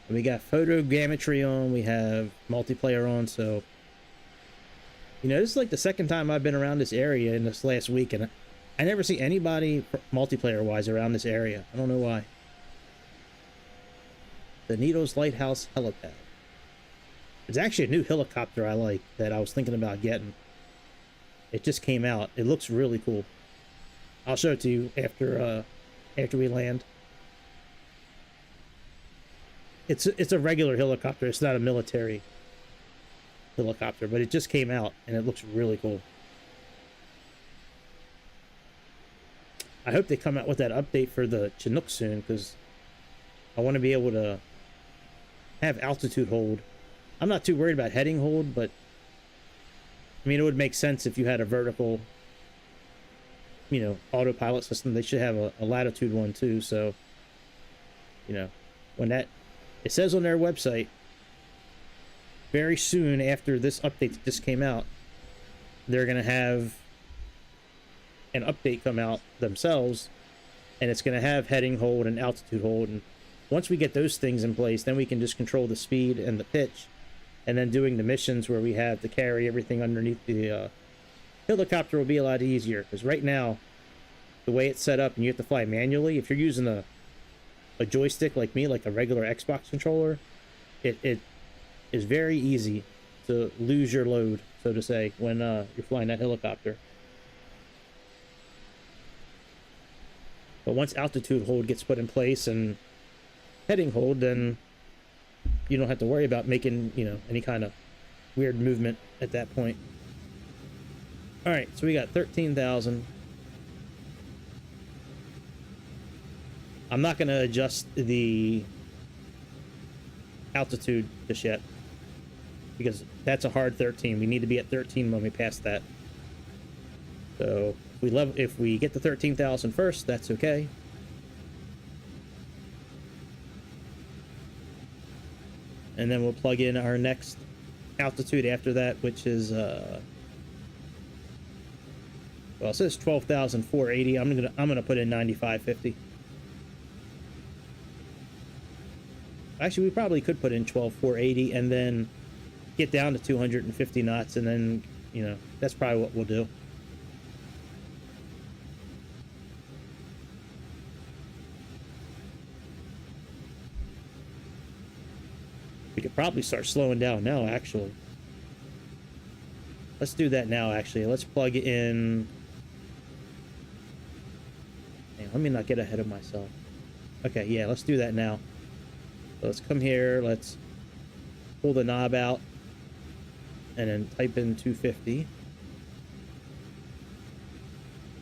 And we got photogrammetry on. We have multiplayer on, so. You know, this is like the second time I've been around this area in this last week, and I never see anybody multiplayer-wise around this area. I don't know why. The Needles Lighthouse helipad. It's actually a new helicopter I like that I was thinking about getting. It just came out. It looks really cool. I'll show it to you after we land. It's a regular helicopter. It's not a military helicopter, but it just came out and it looks really cool. I hope they come out with that update for the Chinook soon, because I want to be able to have altitude hold. I'm not too worried about heading hold, but I mean, it would make sense if you had a vertical, you know, autopilot system. They should have a latitude one too. So, you know, when that, it says on their website, very soon after this update that just came out, they're going to have an update come out themselves, and it's going to have heading hold and altitude hold. And once we get those things in place, then we can just control the speed and the pitch. And then doing the missions where we have to carry everything underneath the helicopter will be a lot easier. Because right now, the way it's set up and you have to fly manually, if you're using a joystick like me, like a regular Xbox controller, it is very easy to lose your load, so to say, when you're flying that helicopter. But once altitude hold gets put in place and heading hold, then you don't have to worry about making, you know, any kind of weird movement at that point. All right, so we got 13,000. I'm not going to adjust the altitude just yet, because that's a hard 13. We need to be at 13 when we pass that. So if we get to 13,000 first, that's okay. And then we'll plug in our next altitude after that, which is well, it says 12,480. I'm gonna put in 9,550. Actually, we probably could put in 12,480 and then get down to 250 knots, and then, you know, that's probably what we'll do. We could probably start slowing down now, actually. Let's do that now, actually. Let's plug in... Hey, let me not get ahead of myself. Okay, yeah, let's do that now. So let's come here, let's pull the knob out, and then type in 250.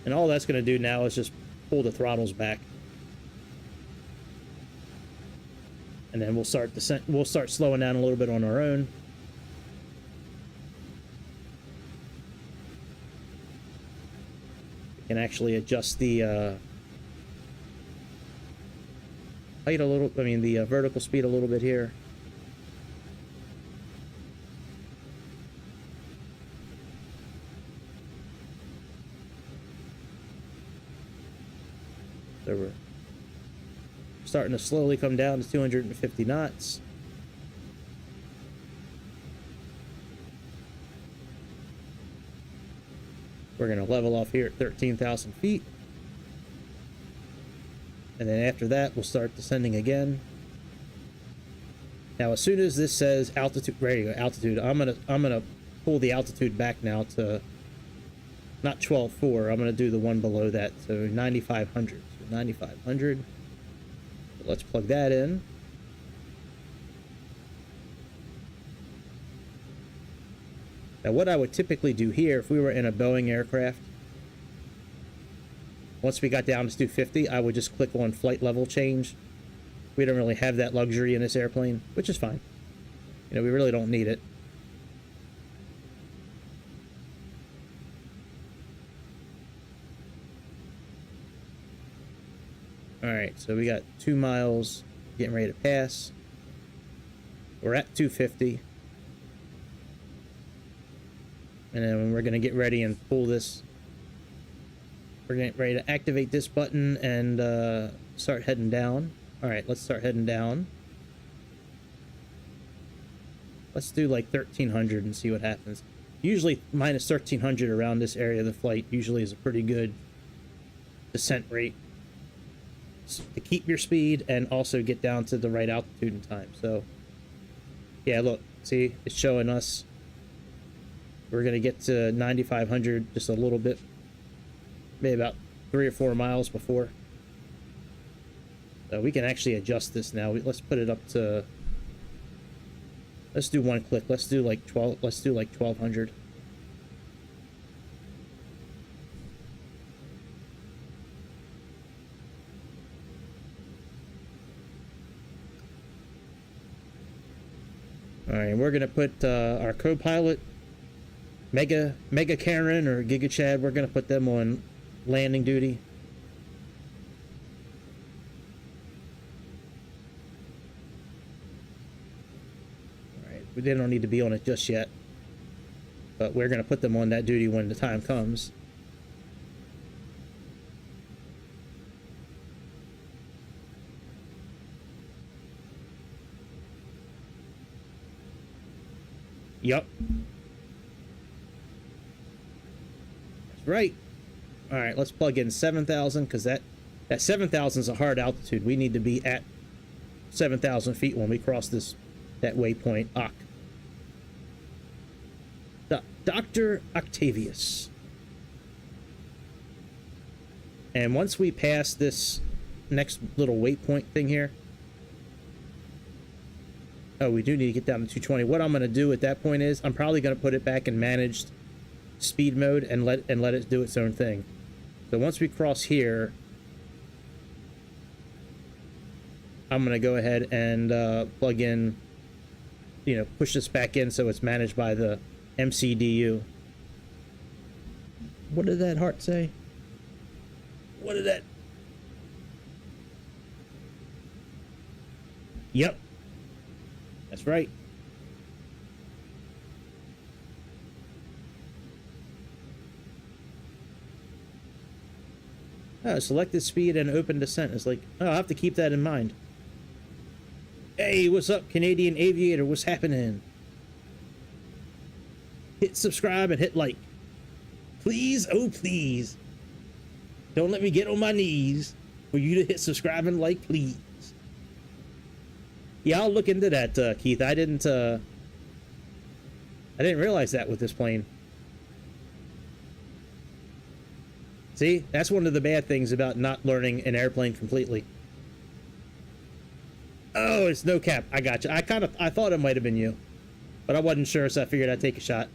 And all that's going to do now is just pull the throttles back. And then we'll start slowing down a little bit on our own. We can actually adjust the height a little, the vertical speed a little bit here. So we're starting to slowly come down to 250 knots. We're going to level off here at 13,000 feet. And then after that, we'll start descending again. Now, as soon as this says altitude, there you go, altitude, I'm gonna pull the altitude back now to not 12.4. I'm gonna do the one below that, so 9,500. So 9,500. So let's plug that in. Now, what I would typically do here, if we were in a Boeing aircraft, once we got down to 250, I would just click on flight level change. We don't really have that luxury in this airplane, which is fine. You know, we really don't need it. All right, so we got 2 miles getting ready to pass. We're at 250. And then we're going to get ready and pull this. We're getting ready to activate this button and start heading down. All right, let's start heading down. Let's do like 1,300 and see what happens. Usually minus 1,300 around this area of the flight usually is a pretty good descent rate to keep your speed and also get down to the right altitude and time. So Yeah, look, see, it's showing us we're gonna get to 9,500 just a little bit, maybe about 3 or 4 miles before. So we can actually adjust this now. Let's put it up to, let's do one click. Let's do like 12, let's do like 1,200. All right, we're gonna put our co-pilot, Mega Karen or Giga Chad. We're gonna put them on landing duty. All right, they don't need to be on it just yet, but we're gonna put them on that duty when the time comes. Yup. That's right. All right, let's plug in 7,000 because that 7,000 is a hard altitude. We need to be at 7,000 feet when we cross that waypoint. Dr. Octavius. And once we pass this next little waypoint thing here, oh, we do need to get down to 220. What I'm going to do at that point is I'm probably going to put it back in managed speed mode and let it do its own thing. So once we cross here, I'm going to go ahead and plug in, you know, push this back in so it's managed by the MCDU. What did that heart say? What did that? Yep. That's right. Oh, selected speed and open descent. It's like, oh, I'll have to keep that in mind. Hey, what's up, Canadian Aviator? What's happening? Hit subscribe and hit like. Please, oh please. Don't let me get on my knees for you to hit subscribe and like, please. Yeah, I'll look into that, Keith. I didn't realize that with this plane. See, that's one of the bad things about not learning an airplane completely. Oh, it's no cap. I got you. I thought it might have been you, but I wasn't sure, so I figured I'd take a shot.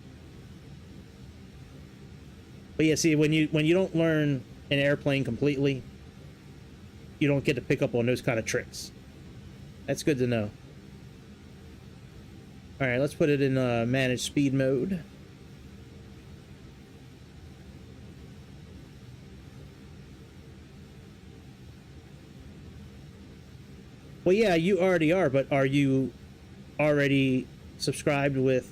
But yeah, see, when you don't learn an airplane completely, you don't get to pick up on those kind of tricks. That's good to know. All right, let's put it in managed speed mode. Well, yeah, you already are, but are you already subscribed with...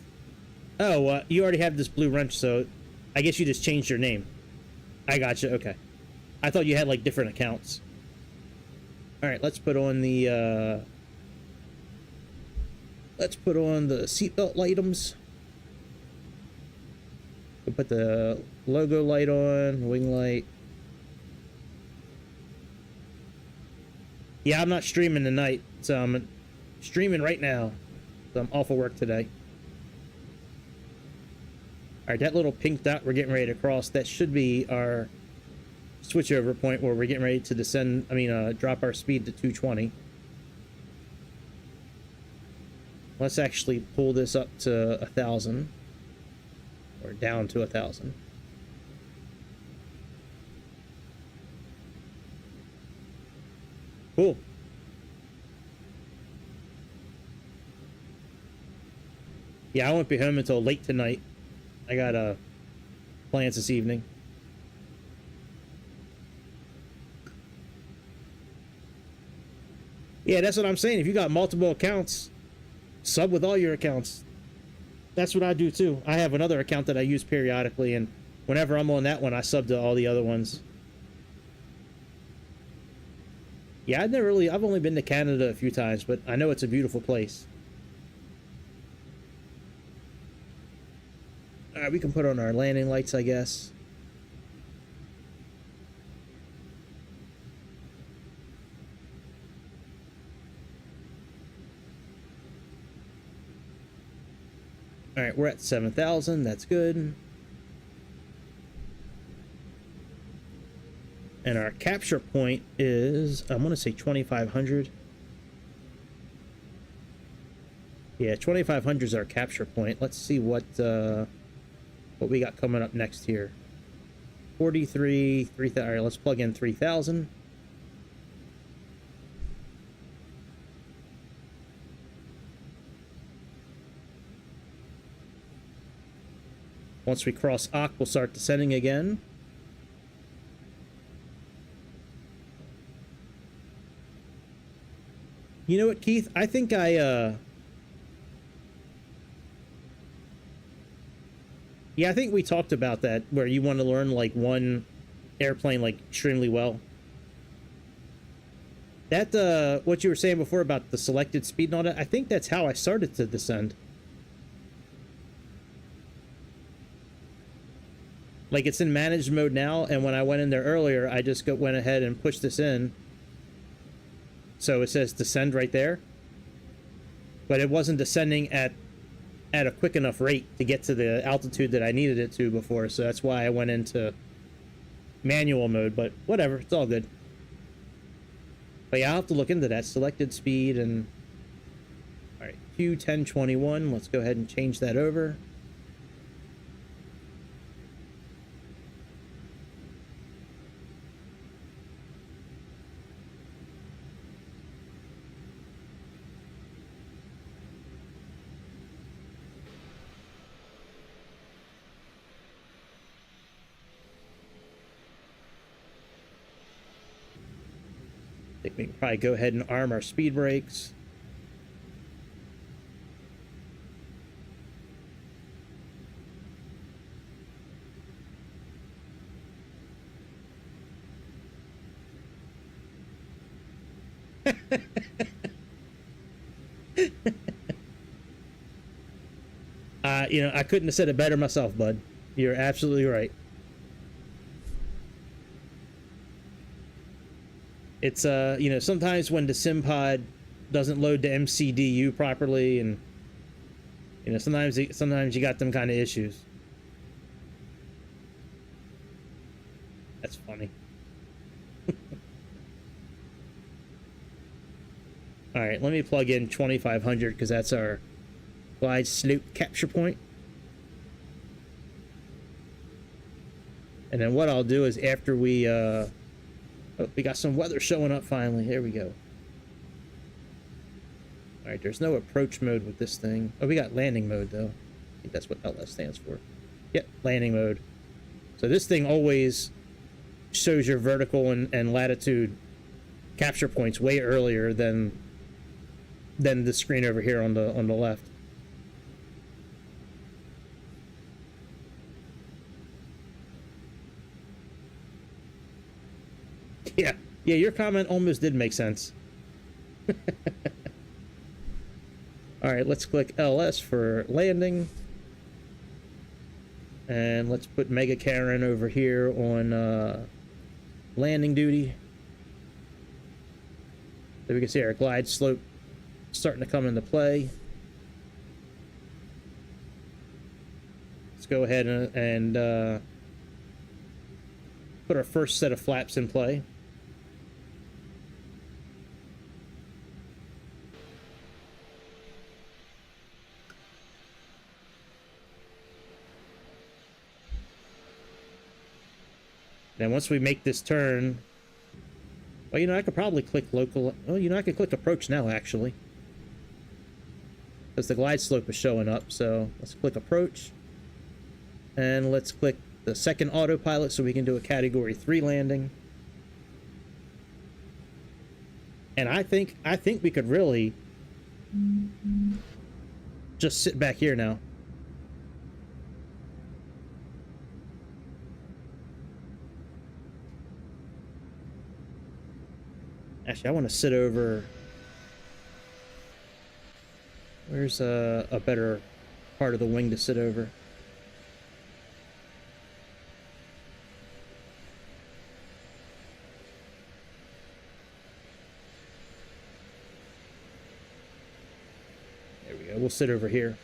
Oh, you already have this blue wrench, so I guess you just changed your name. I gotcha, okay. I thought you had, like, different accounts. All right, let's put on the... Let's put on the seatbelt items. We'll put the logo light on, wing light. Yeah, I'm not streaming tonight, so I'm streaming right now. So I'm off of work today. All right, that little pink dot we're getting ready to cross, that should be our switchover point where we're getting ready to descend, drop our speed to 220. Let's actually pull this up to 1,000 or down to 1,000. Cool. Yeah, I won't be home until late tonight. I got plans this evening. Yeah, that's what I'm saying. If you got multiple accounts, sub with all your accounts. That's what I do too. I have another account that I use periodically, and whenever I'm on that one, I sub to all the other ones. Yeah, I've only been to Canada a few times, but I know it's a beautiful place. All right, we can put on our landing lights, I guess. All right, we're at 7,000. That's good. And our capture point is, I want to say 2,500. Yeah, 2,500 is our capture point. Let's see what we got coming up next here. 43, 3,000. All right, let's plug in 3,000. Once we cross Ak, we'll start descending again. You know what, Keith? I think yeah, I think we talked about that, where you want to learn like one airplane like extremely well. That what you were saying before about the selected speed and all that, I think that's how I started to descend. Like, it's in managed mode now, and when I went in there earlier, I just went ahead and pushed this in. So it says descend right there. But it wasn't descending at a quick enough rate to get to the altitude that I needed it to before, so that's why I went into manual mode, but whatever, it's all good. But yeah, I'll have to look into that. Selected speed and... Alright, Q1021, let's go ahead and change that over. I think we can probably go ahead and arm our speed brakes. You know, I couldn't have said it better myself, bud. You're absolutely right. It's, you know, sometimes when the SimPod doesn't load the MCDU properly, and, you know, sometimes you got them kind of issues. That's funny. All right, let me plug in 2,500 because that's our glide slope capture point. And then what I'll do is after we, oh, we got some weather showing up finally. Here we go. All right, there's no approach mode with this thing. Oh, we got landing mode though. I think that's what LS stands for. Yep, landing mode. So this thing always shows your vertical and latitude capture points way earlier than the screen over here on the left. Yeah, your comment almost did make sense. All right, let's click LS for landing. And let's put Mega Karen over here on landing duty. So we can see our glide slope starting to come into play. Let's go ahead and put our first set of flaps in play. Then once we make this turn, well, you know, I could probably click local. Oh, you know, I could click approach now, actually. Because the glide slope is showing up. So let's click approach. And let's click the second autopilot so we can do a category 3 landing. And I think we could really just sit back here now. Actually, I want to sit over... Where's a better part of the wing to sit over? There we go. We'll sit over here.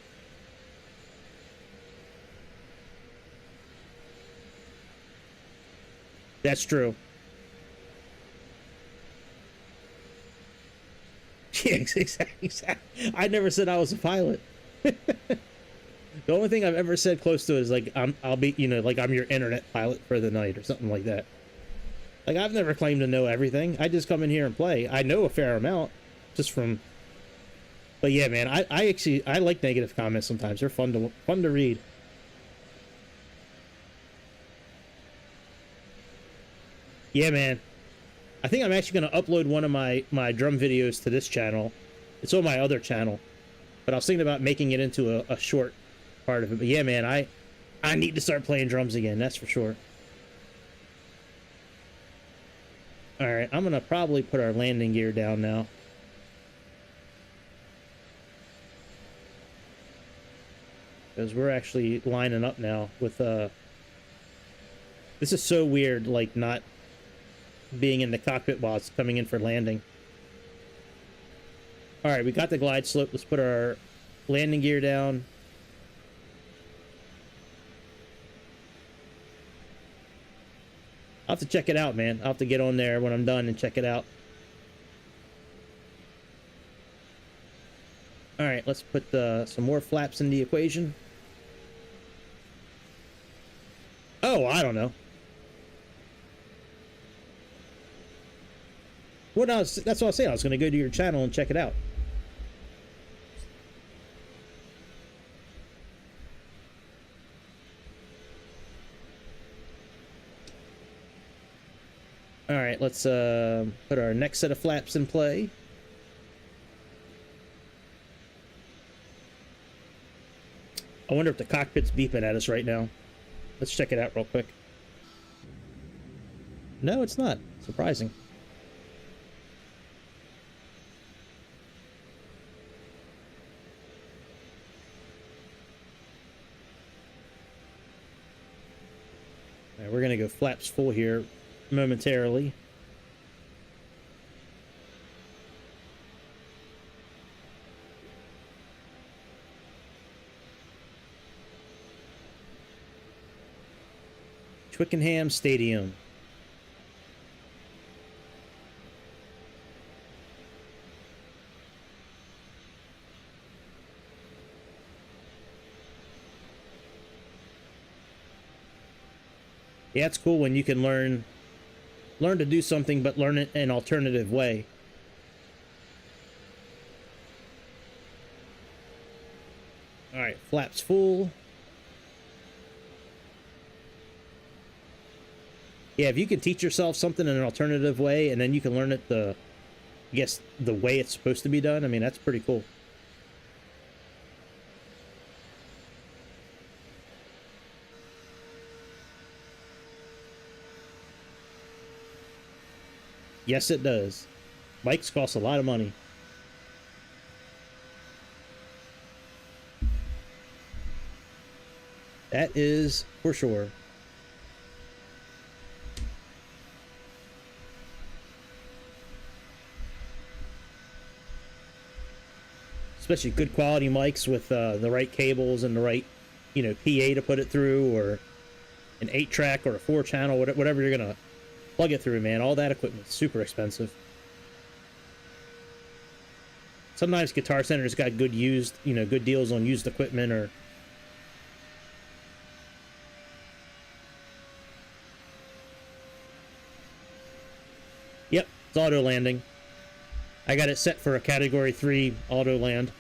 That's true. Yeah, exactly. I never said I was a pilot. The only thing I've ever said close to it is like I'll be, you know, like I'm your internet pilot for the night or something like that. Like I've never claimed to know everything. I just come in here and play. I know a fair amount just from. But yeah, man, I actually I like negative comments sometimes. They're fun to read. Yeah, man. I think I'm actually going to upload one of my drum videos to this channel. It's on my other channel, but I was thinking about making it into a short part of it. But yeah, man, I need to start playing drums again. That's for sure. All right, I'm gonna probably put our landing gear down now. Because we're actually lining up now with this is so weird, like not being in the cockpit while it's coming in for landing. All right, we got the glide slope. Let's put our landing gear down. I'll have to check it out, man. I'll have to get on there when I'm done and check it out. All right, let's put some more flaps in the equation. Oh, I don't know. Well, no, that's what I was saying. I was going to go to your channel and check it out. All right, let's put our next set of flaps in play. I wonder if the cockpit's beeping at us right now. Let's check it out real quick. No, it's not. Surprising. All right, we're gonna go flaps full here momentarily. Twickenham Stadium. Yeah, it's cool when you can learn to do something, but learn it an alternative way. All right, flaps full. Yeah, if you can teach yourself something in an alternative way, and then you can learn it I guess the way it's supposed to be done. I mean, that's pretty cool. Yes, it does. Bikes cost a lot of money. That is for sure. Especially good quality mics with the right cables and the right, you know, PA to put it through, or an 8-track or a 4-channel, whatever you're gonna plug it through, man. All that equipment's super expensive. Sometimes Guitar Center's got good used, you know, good deals on used equipment, or yep, it's auto landing. I got it set for a Category 3 auto land.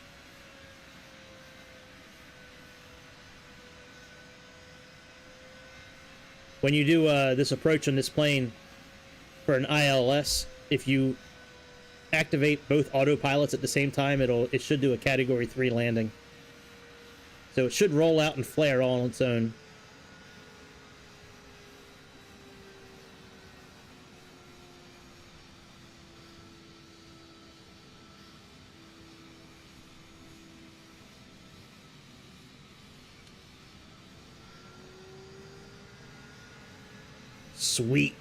When you do this approach on this plane for an ILS, if you activate both autopilots at the same time, it should do a Category 3 landing. So it should roll out and flare all on its own. Sweet.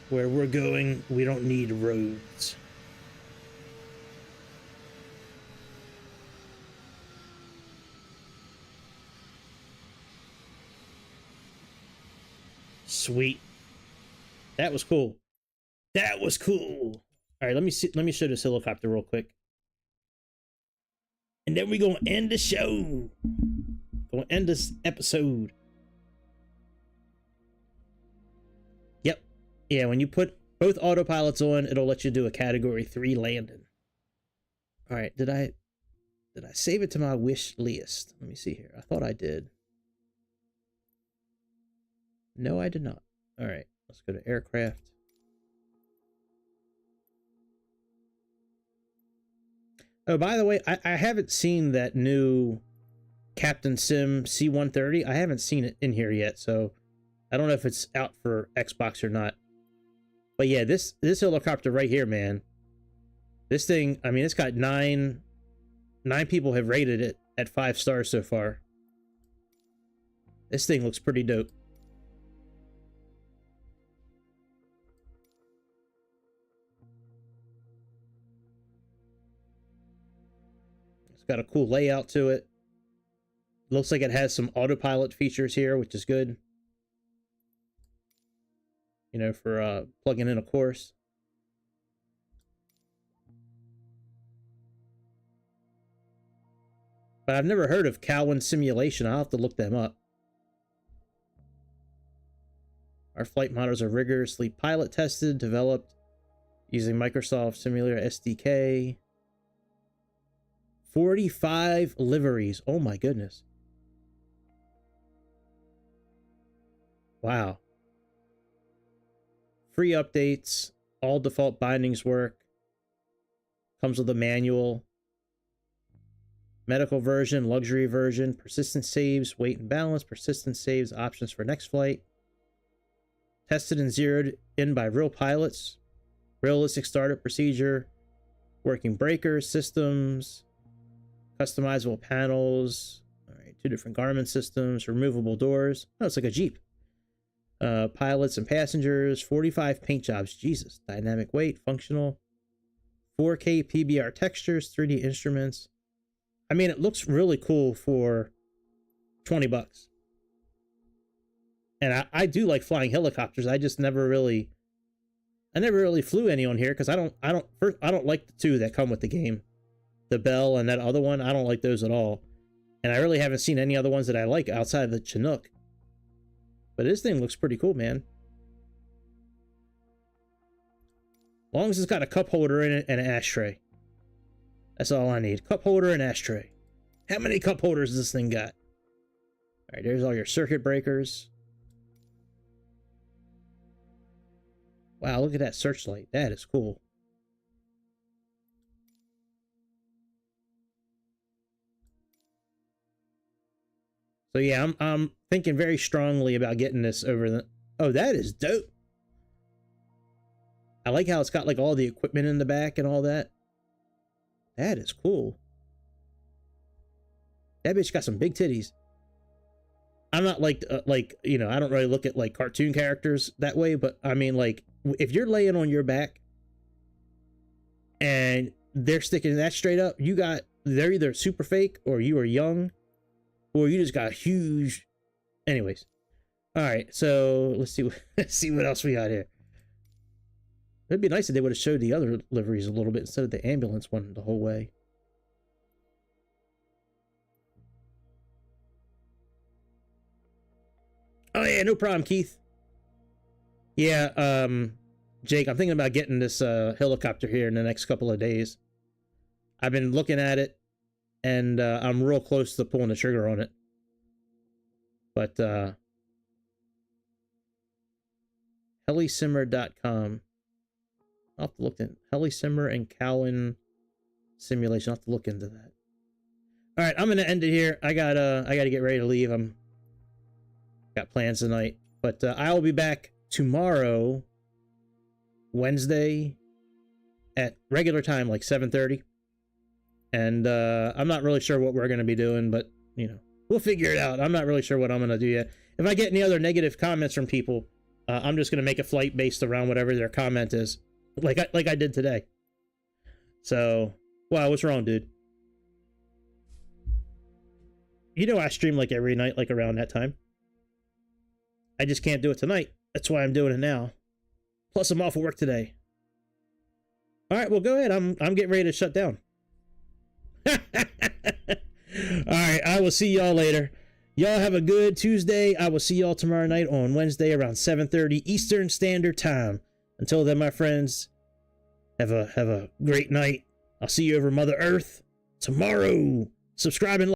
Where we're going, we don't need roads. Sweet. That was cool. That was cool. All right, let me show this helicopter real quick. And then we're going to end the show. Going to end this episode. Yep. Yeah, when you put both autopilots on, it'll let you do a category 3 landing. All right, did I save it to my wish list? Let me see here. I thought I did. No, I did not. All right, let's go to aircraft. Oh, by the way, I haven't seen that new Captain Sim C-130. I haven't seen it in here yet, so I don't know if it's out for Xbox or not. But yeah, this helicopter right here, man. This thing, I mean, it's got 9 people have rated it at 5 stars so far. This thing looks pretty dope. It's got a cool layout to it. Looks like it has some autopilot features here, which is good. You know, for plugging in a course. But I've never heard of Cowan Simulation. I'll have to look them up. Our flight models are rigorously pilot tested, developed using Microsoft Simulator SDK. 45 liveries. Oh my goodness. Wow. Free updates. All default bindings work. Comes with a manual. Medical version, luxury version, persistent saves, weight and balance, persistent saves, options for next flight. Tested and zeroed in by real pilots. Realistic startup procedure. Working breakers, systems. Customizable panels. All right, 2 different Garmin systems. Removable doors. Oh, it's like a Jeep. Pilots and passengers. 45 paint jobs. Jesus. Dynamic weight. Functional. 4K PBR textures. 3D instruments. I mean, it looks really cool for $20. And I do like flying helicopters. I just never really flew any on here because I don't like the 2 that come with the game. The Bell and that other one, I don't like those at all. And I really haven't seen any other ones that I like outside of the Chinook. But this thing looks pretty cool, man. As long as it's got a cup holder in it and an ashtray. That's all I need. Cup holder and ashtray. How many cup holders does this thing got? All right, there's all your circuit breakers. Wow, look at that searchlight. That is cool. So yeah, I'm thinking very strongly about getting this over the... Oh, that is dope. I like how it's got like all the equipment in the back and all that. That is cool. That bitch got some big titties. I'm not like, you know, I don't really look at like cartoon characters that way, but I mean, like, if you're laying on your back and they're sticking that straight up, they're either super fake or you are young or you just got huge. Anyways. All right. So let's see what else we got here. It'd be nice if they would have showed the other liveries a little bit instead of the ambulance one the whole way. Oh yeah, no problem, Keith. Yeah, Jake, I'm thinking about getting this helicopter here in the next couple of days. I've been looking at it, and I'm real close to pulling the trigger on it. But helisimmer.com. I'll have to look at Helisimmer and Cowan Simulation. I'll have to look into that. All right, I'm gonna end it here. I gotta get ready to leave. Got plans tonight, but I will be back tomorrow, Wednesday, at regular time, like 7:30. And I'm not really sure what we're gonna be doing, but you know, we'll figure it out. I'm not really sure what I'm gonna do yet. If I get any other negative comments from people, I'm just gonna make a flight based around whatever their comment is. Like I did today. So, wow, what's wrong, dude? You know I stream like every night, like around that time. I just can't do it tonight. That's why I'm doing it now. Plus, I'm off of work today. All right, well, go ahead. I'm getting ready to shut down. All right, I will see y'all later. Y'all have a good Tuesday. I will see y'all tomorrow night on Wednesday around 7:30 Eastern Standard Time. Until then, my friends, have a great night. I'll see you over Mother Earth tomorrow. Subscribe and like.